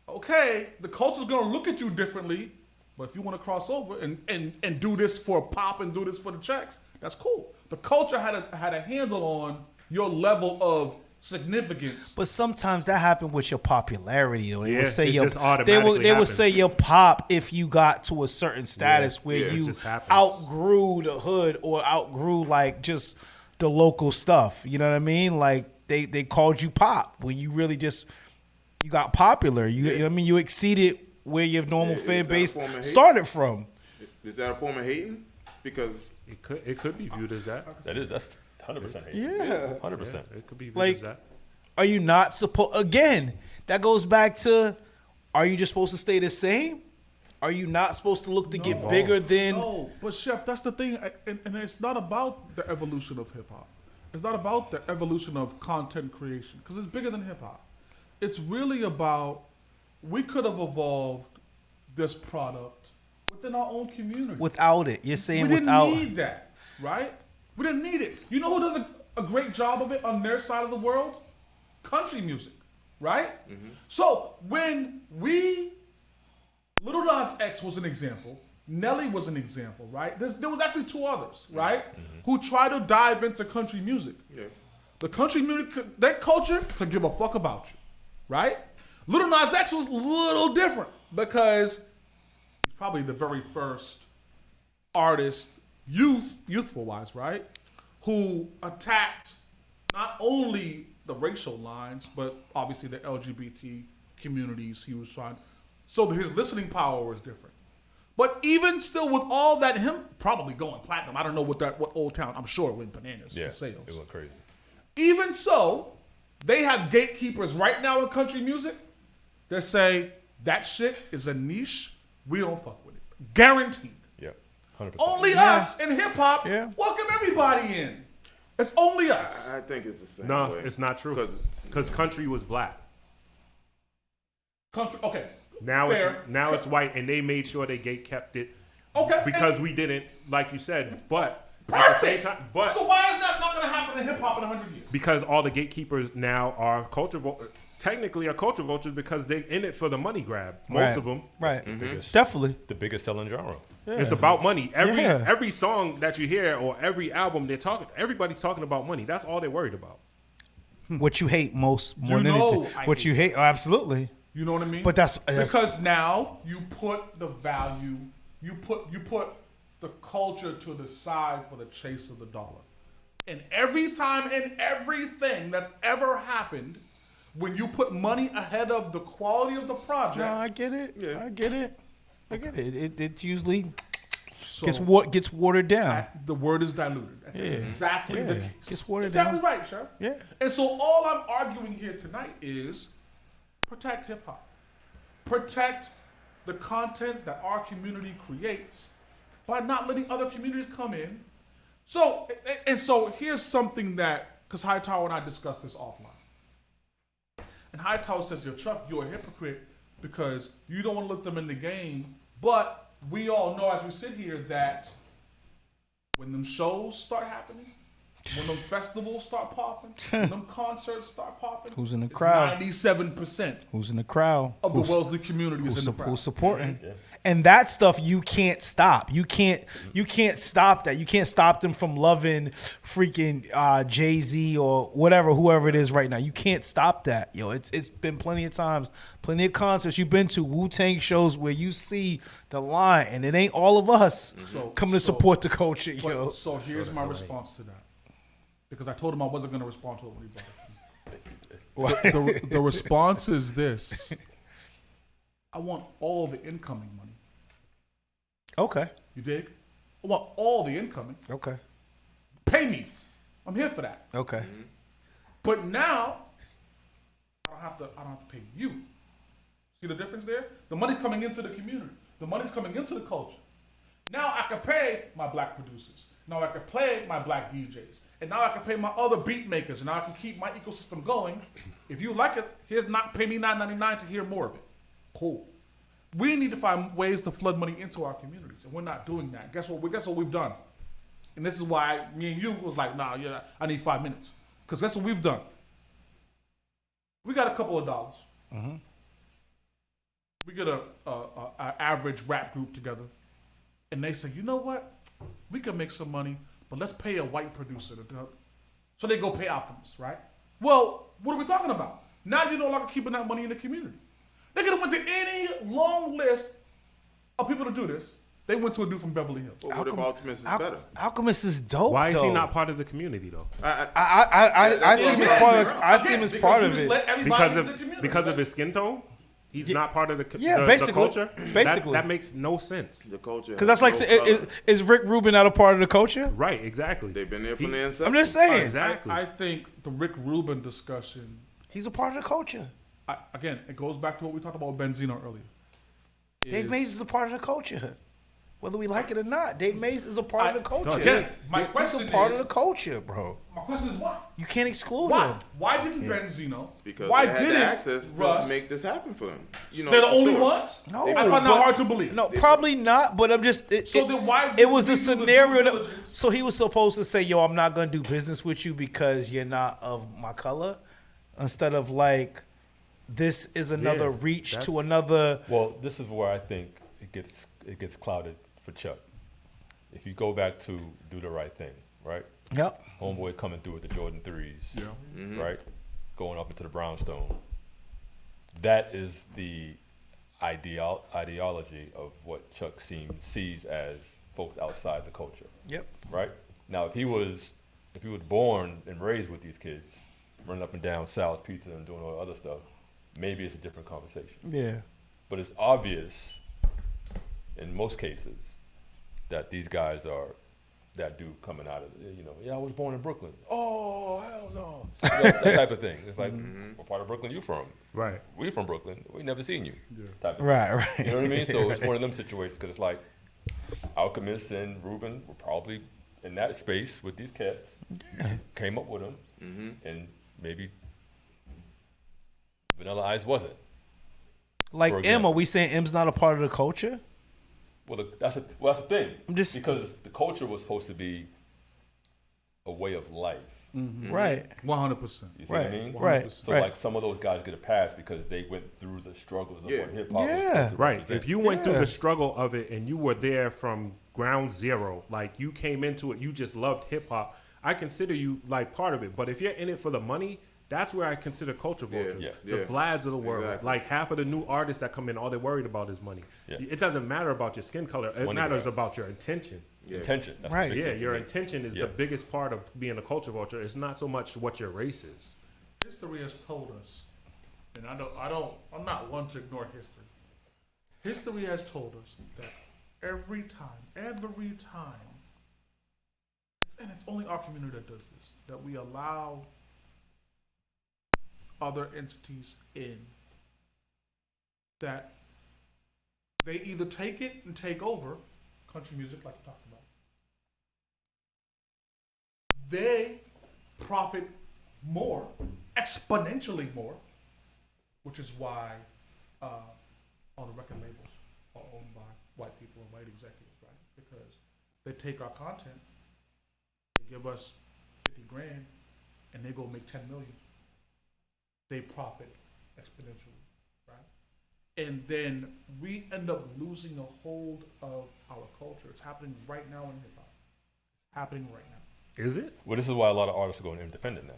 okay, the culture's gonna look at you differently, but if you want to cross over and do this for pop and do this for the checks, that's cool. The culture had a handle on your level of significance.
But sometimes that happened with your popularity. Though. They
Yeah,
would say
it
your
just automatically
they would
happens.
say your pop if you got to a certain status where
yeah, it
you
just happens.
outgrew the hood or outgrew like just the local stuff. You know what I mean? Like they called you pop when you really just you got popular. You know what I mean? You exceeded where your normal
Yeah,
fan
is that a
base
form of hate?
started from.
Is that a form of hating? Because
It could be viewed as that.
That's 100% hate.
Yeah.
100%.
It could be viewed
Like-
as that.
Are you not supposed? Again, that goes back to: are you just supposed to stay the same? Are you not supposed to look to get bigger than?
No, but Chef, that's the thing, and it's not about the evolution of hip hop. It's not about the evolution of content creation because it's bigger than hip hop. It's really about we could have evolved this product within our own community.
Without it, you're saying
We didn't
without.
need that, right? We didn't need it. You know who does a great job of it on their side of the world? Country music, right? So when Little Nas X was an example, Nelly was an example, right? There was actually two others, right? Who tried to dive into country music.
yeah.
The country music, that culture could give a fuck about you, right? Little Nas X was a little different because he's probably the very first artist, youthful wise, right? Who attacked not only the racial lines, but obviously the LGBT communities he was trying. So his listening power was different. But even still, with all that, him probably going platinum. I don't know what Old Town. I'm sure it went bananas
Yeah,
for sales.
it went crazy.
Even so, they have gatekeepers right now in country music that say that shit is a niche. We don't fuck with it. Guaranteed.
Yep. 100%.
Only us in hip hop
Yeah.
welcome everybody in. It's only us.
I think it's the same
No,
way.
it's not true.
'Cause-
Because country was black.
Country. Okay.
Now
Fair.
it's white, and they made sure they gate kept it.
Okay.
Because
and-
we didn't, like you said. But at the same
perfect.
time, but
So why is that not going to happen in hip hop in 100 years?
because all the gatekeepers now are technically are culture vultures because they're in it for the money grab. Most
Right.
of them.
Right.
Biggest-
Definitely.
The biggest selling genre.
It's about money.
Yeah.
Every song that you hear or every album everybody's talking about money. That's all they're worried about.
What you hate most more
You
than
know
anything.
I
What
hate
you hate? Oh, absolutely.
You know what I mean?
But that's
because now you put the value, you put the culture to the side for the chase of the dollar. And every time and everything that's ever happened, when you put money ahead of the quality of the project,
No, I get it.
Yeah.
I get it. I get it. It usually
so
gets watered down.
the word is diluted. That's exactly the
Yeah.
case.
Gets watered
exactly
down.
right, Sheriff.
Yeah.
And so all I'm arguing here tonight is protect hip hop. Protect the content that our community creates by not letting other communities come in. So here's something that, because Hightower and I discussed this offline. And Hightower says, yo, Chuck, you're a hypocrite because you don't want to let them in the game. But we all know as we sit here that when them shows start happening, when them festivals start popping, when them concerts start popping,
Who's in the crowd?
97%
Who's in the crowd?
of the Wellesley community is in the crowd.
Who's supporting? And that stuff you can't stop. You can't stop that. You can't stop them from loving freaking Jay-Z or whoever it is right now. You can't stop that. Yo, it's been plenty of times, plenty of concerts you've been to, Wu-Tang shows where you see the line, and it ain't all of us coming to support the culture, yo.
So here's my response to that. Because I told him I wasn't going to respond to it when he brought it. The response is this. I want all the incoming money.
Okay.
You dig? I want all the incoming.
Okay.
Pay me. I'm here for that.
Okay.
But now, I don't have to pay you. See the difference there? The money's coming into the community. The money's coming into the culture. Now I can pay my black producers. Now I can pay my black DJs. And now I can pay my other beat makers. And now I can keep my ecosystem going. If you like it, pay me $9.99 to hear more of it. Cool. We need to find ways to flood money into our communities. And we're not doing that. Guess what we've done? And this is why me and you was like, nah, yeah, I need 5 minutes. Because that's what we've done. We got a couple of dollars.
Mm-hmm.
We get a average rap group together. And they say, you know what? We can make some money, but let's pay a white producer to do it. So they go pay Optimus, right? Well, what are we talking about? Now you're no longer keeping that money in the community. They could have went to any long list of people to do this. They went to a dude from Beverly Hills.
But what if Optimus is better?
Alchemist is dope.
Why is
though.
he not part of the community though?
I see him as part of. I see him as part of it
Because of his skin tone. He's not part of the
basically,
culture.
Basically,
that makes no sense.
The culture.
Because that's like, is Rick Rubin not a part of the culture?
Right, exactly.
They've been there from the inception.
I'm just saying.
Exactly.
I think the Rick Rubin discussion,
He's a part of the culture.
again, it goes back to what we talked about with Benzino earlier.
Dave Mays is a part of the culture. Whether we like it or not, Dave Mays is a part of the culture.
Again, my
He's
question
a part
is,
of the culture, bro.
my question is why?
You can't exclude
Why?
him.
Why didn't Benzino?
Because
why
they had
didn't
the access
Russ?
to make this happen for them. You know,
They're the only
source.
ones?
No,
I find that
but-
hard to believe.
No, probably not. But I'm just.
So then why
It was
didn't
a
we do the
scenario
due
that.
diligence?
So he was supposed to say, "Yo, I'm not gonna do business with you because you're not of my color," instead of like, "This is another reach to another."
Well, this is where I think it gets clouded for Chuck. If you go back to Do the Right Thing, right?
Yep.
Homeboy coming through with the Jordan 3s, right? Going up into the brownstone. That is the ideology of what Chuck sees as folks outside the culture.
Yep.
Right? Now, if he was born and raised with these kids, running up and down Sal's Pizza and doing all the other stuff, maybe it's a different conversation.
Yeah.
But it's obvious in most cases that these guys are that dude coming out of, I was born in Brooklyn. Oh, hell no. That type of thing. It's like, what part of Brooklyn you from?
Right.
We from Brooklyn. We never seen you. Type of
Right.
thing. You know what I mean? So it's one of them situations because it's like Alchemist and Ruben were probably in that space with these cats, came up with them, and maybe Vanilla Ice wasn't.
Like M, are we saying M's not a part of the culture?
Well, that's the thing. Because the culture was supposed to be a way of life.
Mm-hmm.
Right.
100%.
You see
Right.
what I mean?
Right.
So like some of those guys get a pass because they went through the struggles of what hip hop was
Yeah.
supposed to
Right.
represent.
If you went through the struggle of it and you were there from ground zero, like you came into it, you just loved hip hop, I consider you like part of it. But if you're in it for the money, that's where I consider culture vultures. The Vlads of the world.
Exactly.
Like half of the new artists that come in, all they're worried about is money.
Yeah.
It doesn't matter about your skin color. It
Money
matters
grab.
about your intention.
Intention. That's
Right.
the big
Yeah,
thing for
your
me.
intention is the biggest part of being a culture vulture. It's not so much what your race is.
History has told us, and I'm not one to ignore history. History has told us that every time, and it's only our community that does this, that we allow other entities in, that they either take it and take over country music, like you talked about. They profit more, exponentially more, which is why all the record labels are owned by white people and white executives, right? Because they take our content, they give us 50 grand, and they go make 10 million. They profit exponentially, right? And then we end up losing a hold of our culture. It's happening right now in hip hop. It's happening right now.
Is it?
Well, this is why a lot of artists are going independent now.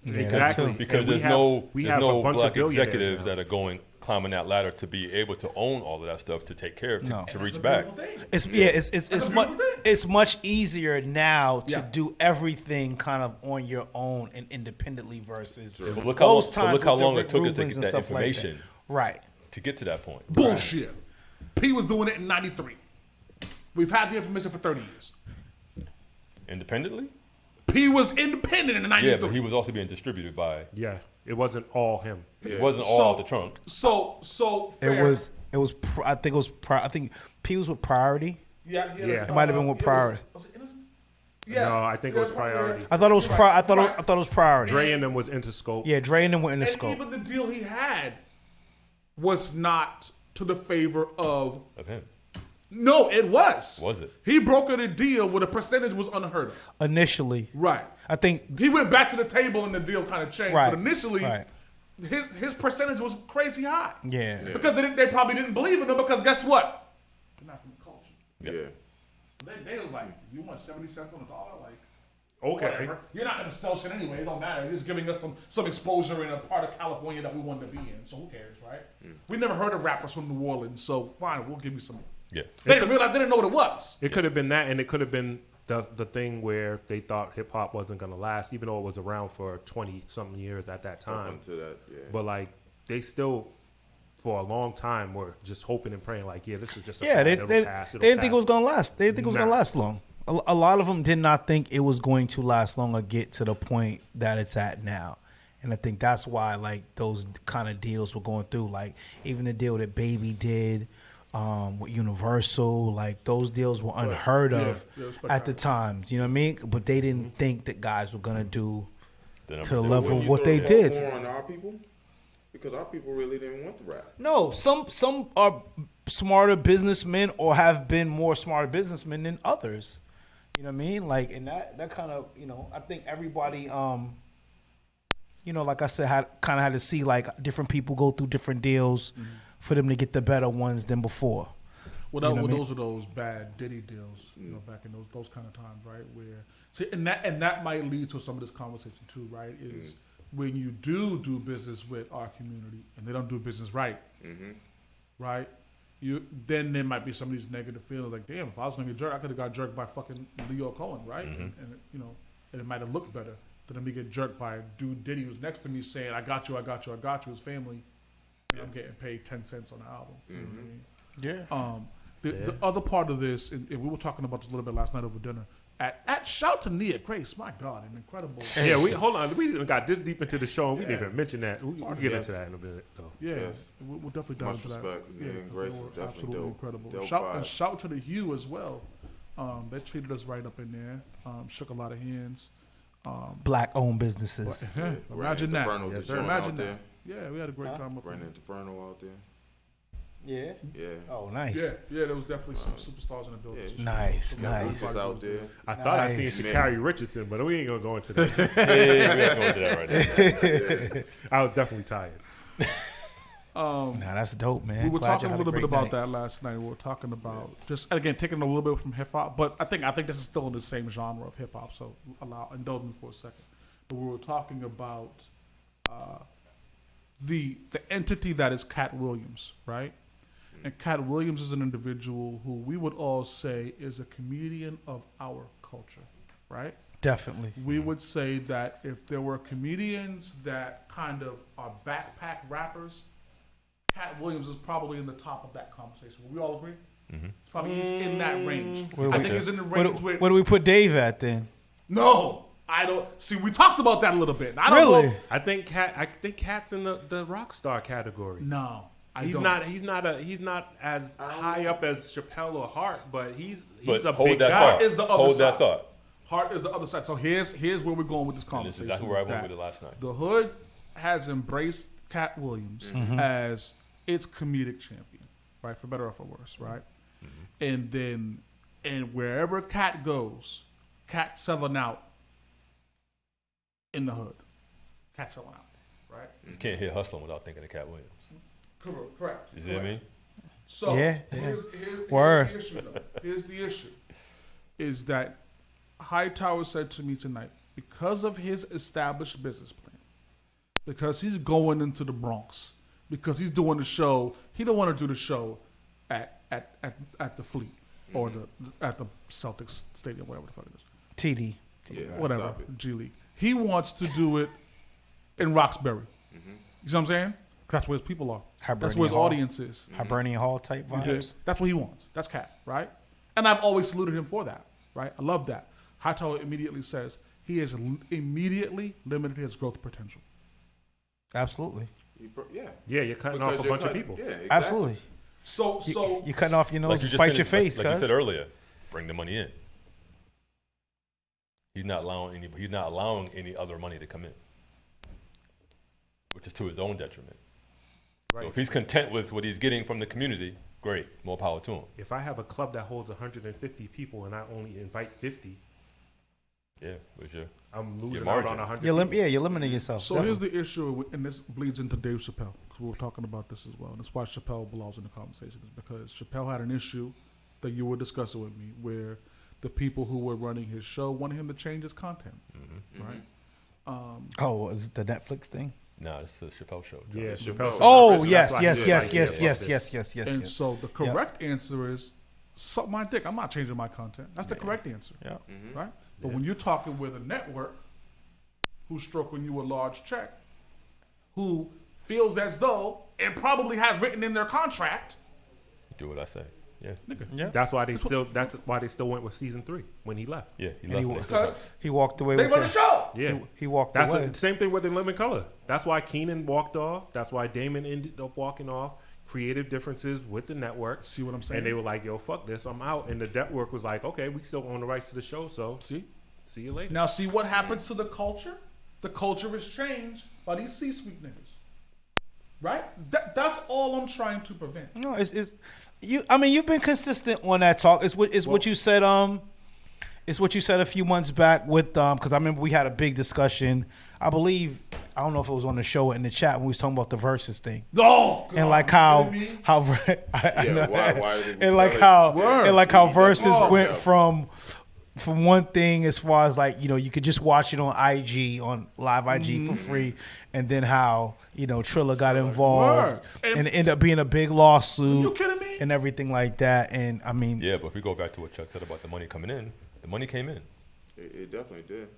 Yeah,
Exactly.
Because
And
there's no
a bunch
black
of billionaires
executives
now.
that are going climbing that ladder to be able to own all of that stuff to take care of
No.
to
And
reach
that's a
back.
beautiful thing.
It's much
beautiful thing.
it's much easier now to
Yeah.
do everything kind of on your own and independently versus
But look how
those times with
long
the
it took us to
Rubens
get
and
that
stuff like that.
information
Right.
to get to that point.
Bullshit. P was doing it in 93. We've had the information for 30 years.
Independently?
P was independent in 93.
Yeah, but he was also being distributed by.
Yeah, it wasn't all him.
It wasn't all out the trunk.
So
It
fair.
was I think P was with Priority.
Yeah.
It might have been with Priority.
Was it Innocent? Yeah.
No, I think it was Priority.
I thought it was I thought it was Priority.
Dre and them was Interscope.
Yeah, Dre and them went in the
And
scope.
even the deal he had was not to the favor of.
Of him.
No, it was.
Was it?
He brokered a deal where the percentage was unheard of.
Initially.
Right.
I think
He went back to the table and the deal kind of changed.
Right.
But initially,
Right.
his percentage was crazy high.
yeah.
Because they probably didn't believe in him because guess what? You're not from the culture.
Yeah.
So they was like, you want 70 cents on the dollar? Like,
Okay.
whatever. You're not going to sell shit anyway. It don't matter. You're just giving us some exposure in a part of California that we wanted to be in. So who cares, right? We never heard of rappers from New Orleans. So fine, we'll give you some.
Yeah.
They didn't realize, they didn't know what it was.
It could have been that, and it could have been the thing where they thought hip hop wasn't gonna last, even though it was around for 20-something years at that time.
Into that, yeah.
But like, they still, for a long time, were just hoping and praying, like, yeah, this is just a
Yeah,
fad.
they
It'll pass. It'll
didn't think it
pass.
was gonna last. They didn't think it was gonna
Nah.
last long. A lot of them did not think it was going to last long or get to the point that it's at now. And I think that's why like those kind of deals were going through. Like even the deal that Baby did with Universal, like those deals were unheard of at the times. You know what I mean? But they didn't think that guys were gonna do to the level
When
of
you
what
throw
they
the
did.
ball more on our people, because our people really didn't want the rap.
No, some are smarter businessmen or have been more smarter businessmen than others. You know what I mean? Like, and that kind of, you know, I think everybody, you know, like I said, had to see like different people go through different deals for them to get the better ones than before.
Well,
You know what I mean?
those are those bad Diddy deals, you know, back in those kind of times, right? Where see, and that might lead to some of this conversation too, right? Is when you do business with our community and they don't do business right, right? Then there might be some of these negative feelings, like, damn, if I was gonna get jerked, I could have got jerked by fucking Leo Cohen, right? And you know, and it might have looked better than me get jerked by a dude Diddy who's next to me saying, I got you, his family, and I'm getting paid 10 cents on the album. You know what I mean?
Yeah.
The other part of this, and we were talking about this a little bit last night over dinner. At shout to Nia Grace, my God, an incredible.
Yeah, hold on. We didn't got this deep into the show, and we didn't even mention that. We'll get into that in a minute, though.
Yeah,
Yes.
we'll definitely dive
Much
into that.
respect. Nia and Grace
they
is
were
definitely
absolutely
dope.
incredible.
Dope
Shout
vibe.
shout to the Hue as well. They treated us right up in there. Shook a lot of hands.
Black owned businesses.
Imagine that.
Inferno
Yes,
just
sir.
joined
Imagine
out
that.
there.
Yeah, we had a great time up
Brandon
there.
Inferno out there.
Yeah.
Yeah.
Oh, nice.
Yeah, there was definitely some superstars in the building.
yeah.
Nice,
Got
nice.
Rufus out there.
I thought I seen
Nice.
Sha'Carri Richardson, but we ain't gonna go into that.
Yeah, we have to go into that right now.
I was definitely tired.
Nah, that's dope, man.
We were
Glad
talking
you
a
had
little bit
great
about
night.
that last night. We were talking about just again taking a little bit from hip hop, but I think this is still in the same genre of hip hop. So indulge me for a second. But we were talking about the entity that is Cat Williams, right? And Cat Williams is an individual who we would all say is a comedian of our culture, right?
Definitely.
We would say that if there were comedians that kind of are backpack rappers, Cat Williams is probably in the top of that conversation. Will we all agree? Probably he's in that range.
Where
I
we-
think he's in the range
Where
with.
do we put Dave at then?
No, I don't. See, we talked about that a little bit. I don't
Really?
know.
I think Cat's in the rock star category.
No, I
He's
don't.
He's not as high up as Chappelle or Hart, but he's
But
a
hold
big
that
guy.
thought.
Is the other
Hold
side.
that thought.
Hart is the other side. So here's where we're going with this
And this
conversation.
is exactly where I
with
went
that.
with it last night.
The hood has embraced Cat Williams as its comedic champion, right? For better or for worse, right? And wherever Cat goes, Cat selling out in the hood. Cat selling out, right?
You can't hear hustling without thinking of Cat Williams.
Correct.
You see what I mean?
So
Yeah.
here's
Word.
the issue, though. Here's the issue. Is that Hightower said to me tonight, because of his established business plan, because he's going into the Bronx, because he's doing the show, he don't want to do the show at the Fleet or at the Celtics Stadium, whatever the fuck it is.
TD.
Yeah,
Whatever,
stop it.
G League. He wants to do it in Roxbury. You see what I'm saying? 'Cause that's where his people are. That's
Hibernian
where his
Hall.
audience is.
Hibernian Hall type
You dig?
vibes.
That's what he wants. That's Cat, right? And I've always saluted him for that, right? I love that. Hightower immediately says he has immediately limited his growth potential.
Absolutely.
Yeah.
Yeah, you're cutting
Because
off a
you're
bunch of
cutting-
people.
Yeah, exactly.
Absolutely.
So
You're cutting off your nose
Like
to
you just
spite your
said,
face,
like you
cuz.
said earlier, bring the money in. He's not allowing any other money to come in, which is to his own detriment.
Right.
So if he's content with what he's getting from the community, great, more power to him.
If I have a club that holds 150 people and I only invite 50,
Yeah, with your
I'm losing
margin.
out on 100.
You're limiting yourself.
So here's the issue, and this bleeds into Dave Chappelle, because we were talking about this as well. And that's why Chappelle belongs in the conversation, is because Chappelle had an issue that you were discussing with me, where the people who were running his show wanted him to change his content, right?
Oh, is it the Netflix thing?
Nah, it's the Chappelle show.
Yeah,
Chappelle.
Chappelle.
Oh,
That's
yes,
why
yes,
he's
yes,
like,
yes,
fuck
yes,
this.
yes, yes, yes,
And
yes.
so the correct answer is, suck my dick. I'm not changing my content. That's the correct answer,
Yeah.
right? But when you're talking with a network who's stroking you a large check, who feels as though, and probably has written in their contract,
Do what I say. Yeah.
Yeah.
That's why they still went with season 3 when he left.
Yeah, he
And
left.
he
when
was-
they stood up.
because
He walked away
they
with
run the
that.
show.
Yeah,
He walked
that's
away.
the same thing with In Living Color. That's why Keenan walked off. That's why Damon ended up walking off. Creative differences with the network.
See what I'm saying?
And they were like, "Yo, fuck this, I'm out." And the network was like, "Okay, we still own the rights to the show, so see you later."
Now, see what happens to the culture? The culture is changed by these C-suite niggas. Right? That's all I'm trying to prevent.
No, it's you. I mean, you've been consistent on that talk. It's what you said. It's what you said a few months back with because I remember we had a big discussion. I believe I don't know if it was on the show or in the chat when we was talking about the versus thing.
Oh,
And like how
Yeah, why did we
and like
sell it?
how and like how
Word.
versus
Oh,
went
yeah.
from one thing as far as like you could just watch it on IG on live IG for free, and then how Triller got involved
Word.
and it ended up being a big lawsuit.
you kidding me?
And everything like that. And I mean,
Yeah, but if we go back to what Chuck said about the money coming in, the money came in.
It definitely did.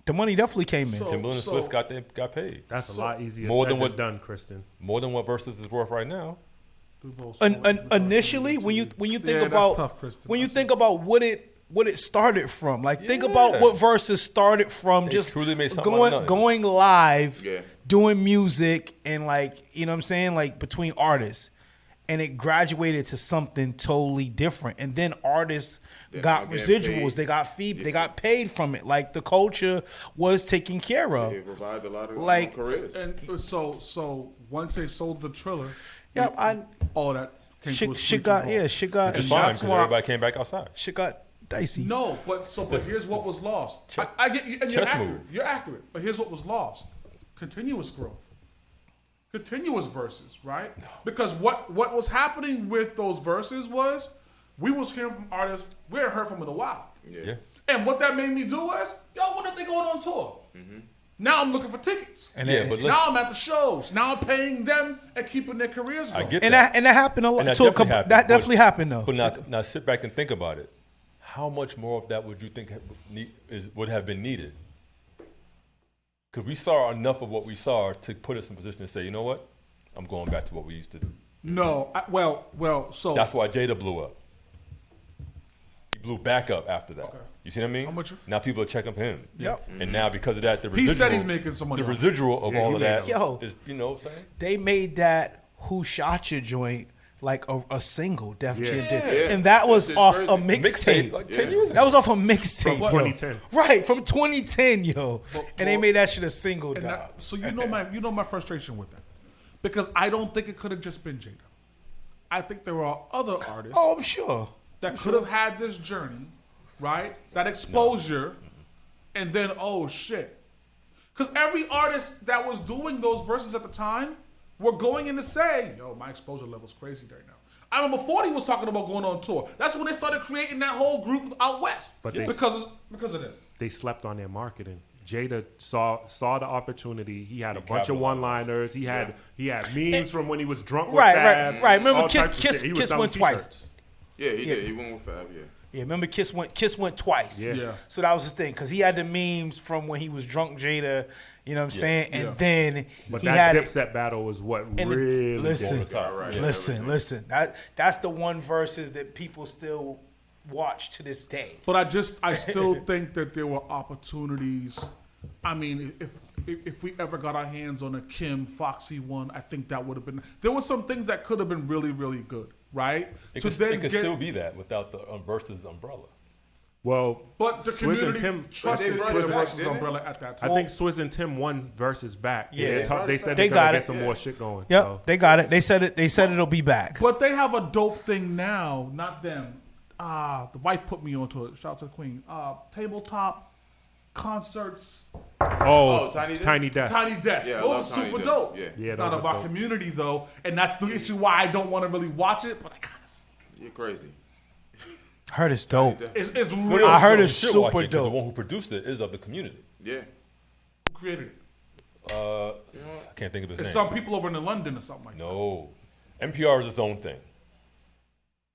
the money definitely came in.
So-
Timberland and Swiss got paid.
That's a lot easier
more
said
than
than
what-
done, Kristen.
More than what Versus is worth right now.
Initially, when you think
Yeah, that's
about
tough, Kristen.
when you
That's
think about what it started from, like think about
Yeah.
what Versus started from,
They
just
truly made something out of nothing.
going live,
Yeah.
doing music, and like what I'm saying, like between artists, and it graduated to something totally different. And then artists
They're
got
now getting
residuals,
paid.
they got they got paid from it. Like the culture was taken care of.
It provided a lot of
Like-
careers.
And so once they sold the Triller,
Yeah,
all that came to a
shit got
screeching halt.
shit got
It's
and
fine
that's
because
why
everybody came back outside.
shit got dicey.
No, but here's what was lost.
Check-
I get you, and you're
chess
accurate.
move.
You're accurate. But here's what was lost: continuous growth, continuous verses, right? Because what was happening with those verses was we was hearing from artists we hadn't heard from in a while,
Yeah.
and what that made me do was, yo, when are they going on tour? Now I'm looking for tickets.
And
Yeah,
that,
but
Now I'm at the shows. Now I'm paying them and keeping their careers going.
I get
and
that.
that happened a lot.
And that
To a
definitely
couple,
happened,
that
but-
definitely happened though.
But now sit back and think about it. How much more of that would you think would have been needed? Because we saw enough of what we saw to put us in position to say, you know what? I'm going back to what we used to do.
No, so
That's why Jada blew up. He blew back up after that.
Okay.
You see what I mean?
I'm with you.
Now people are checking for him.
Yep.
And now because of that, the
He
residual,
said he's making some money
The
off it.
residual of
Yeah,
all
he
of
made
that
them.
Yo.
is, you know what I'm saying?
They made that Who Shot Your joint like a single, Def Jam did,
Yeah.
and that was
That's
off
crazy.
a mixtape.
Like 10
Yeah.
years
That
ago.
was off a mixtape,
From
yo.
2010.
Right, from 2010, yo. And they
well-
made that shit a single,
And
dog.
that, so you know my frustration with that. because I don't think it could have just been Jada. I think there are other artists
Oh, I'm sure.
that could have had this journey, right? That exposure, and then, oh shit. Because every artist that was doing those verses at the time were going in to say, yo, my exposure level's crazy right now. I remember 40 was talking about going on tour. That's when they started creating that whole group out west.
But
because of that.
They slept on their marketing. Jada saw the opportunity. He had a bunch of
capitalized.
one-liners. He had memes from when he was drunk with
Right,
Fab.
right. Remember,
all types of
Kiss
shit. He was
Kiss
selling
went twice.
t-shirts.
Yeah, he did. He went with Fab. Yeah.
Yeah, remember Kiss went twice.
Yeah.
So that was the thing, because he had the memes from when he was drunk Jada, you know what I'm saying? And then
But
he
that
had
Dipset battle was what
and
really
listen,
Right.
listen. That's the one verses that people still watch to this day.
But I still think that there were opportunities. I mean, if we ever got our hands on a Kim Foxy one, I think that would have been. There were some things that could have been really, really good, right?
It could still be that without the versus umbrella.
Well,
But the
Swizz
community
and Tim,
trusted
They brought
Swizz
it back,
versus
didn't
Umbrella at that
I
time.
think Swizz and Tim won versus back.
Yeah.
They said
They
they're
got
gonna
it.
get some more shit going.
Yep,
So.
they got it. They said it. They said it'll be back.
But they have a dope thing now, not them. The wife put me onto it. Shout out to the queen. Tabletop concerts,
Oh,
Tiny Desk?
Tiny Desk.
Tiny Desk.
Yeah, I
Those
love
are
Tiny
super
Desk.
dope.
Yeah.
Yeah,
It's
those
not of
are
our
dope.
community though, and that's the issue why I don't want to really watch it. But I kind of.
You're crazy.
Heard it's dope.
It's real.
I heard it's
You should watch
super
it, 'cause
dope.
The one who produced it is of the community.
Yeah.
Who created it?
I can't think of his
It's
name.
some people over in London or something like that.
No, NPR is its own thing,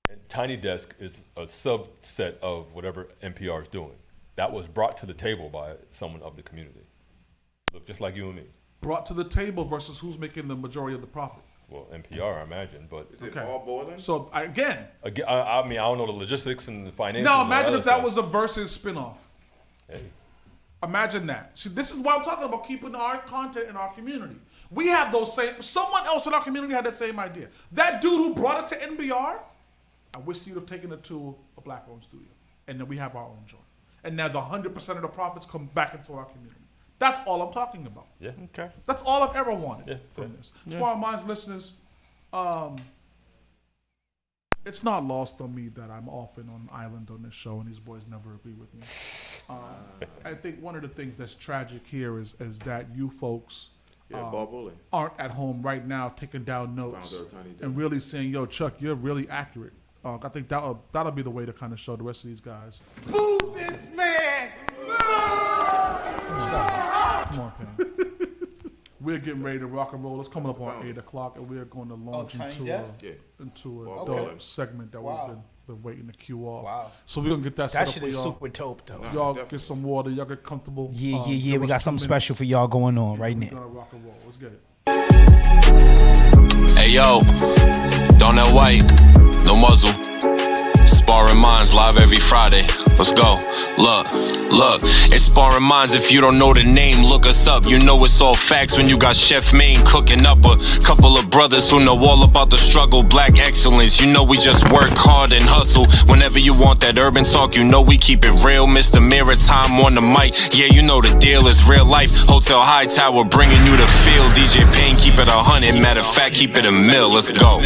and Tiny Desk is a subset of whatever NPR is doing. That was brought to the table by someone of the community. Look, just like you and me.
Brought to the table versus who's making the majority of the profit.
Well, NPR, I imagine, but
Is it
Okay.
all boiling?
So again,
again, I mean, I don't know the logistics and the finances.
now
and all
imagine
that
if that
stuff.
was a versus spinoff.
Hey,
Imagine that. See, this is why I'm talking about keeping our content in our community. We have those same. Someone else in our community had that same idea. That dude who brought it to NBR, I wish you'd have taken it to a black-owned studio, and then we have our own joint. And now the 100% of the profits come back into our community. That's all I'm talking about.
yeah.
Okay.
That's all I've ever wanted
Yeah,
from
fair.
this. Sparring Minds listeners, it's not lost on me that I'm often on an island on this show, and these boys never agree with me. I think one of the things that's tragic here is that you folks
Yeah, ball bullying.
aren't at home right now taking down notes
Found out Tiny Desk.
and really saying, "Yo, Chuck, you're really accurate." I think that'll be the way to kind of show the rest of these guys.
Move this man!
Come on, Pam. We're getting ready to rock and roll. It's coming up on 8 o'clock, and we're going to launch
Tiny
into
Desk?
Yeah.
a
Okay.
dope segment that
Wow.
we've been waiting to cue off.
Wow.
So we're gonna get that set
That
up
shit
for
is
y'all.
super dope, though.
Y'all
definitely.
get some water. Y'all get comfortable.
Yeah.
Give
We
us
got
2
something
minutes.
special for y'all going on right
We're
now.
gonna rock and roll. Let's get it.
Hey yo, don't that white, no muzzle. Sparring Minds live every Friday. Let's go. Look, it's Sparring Minds. If you don't know the name, look us up. You know it's all facts when you got Chef Maine cooking up a couple of brothers who know all about the struggle. Black excellence, you know we just work hard and hustle. Whenever you want that urban talk, you know we keep it real. Mr. Maritime on the mic, yeah, you know the deal is real life. Hotel High Tower bringing you the feel. DJ Payne, keep it 100. Matter of fact, keep it a mill. Let's go.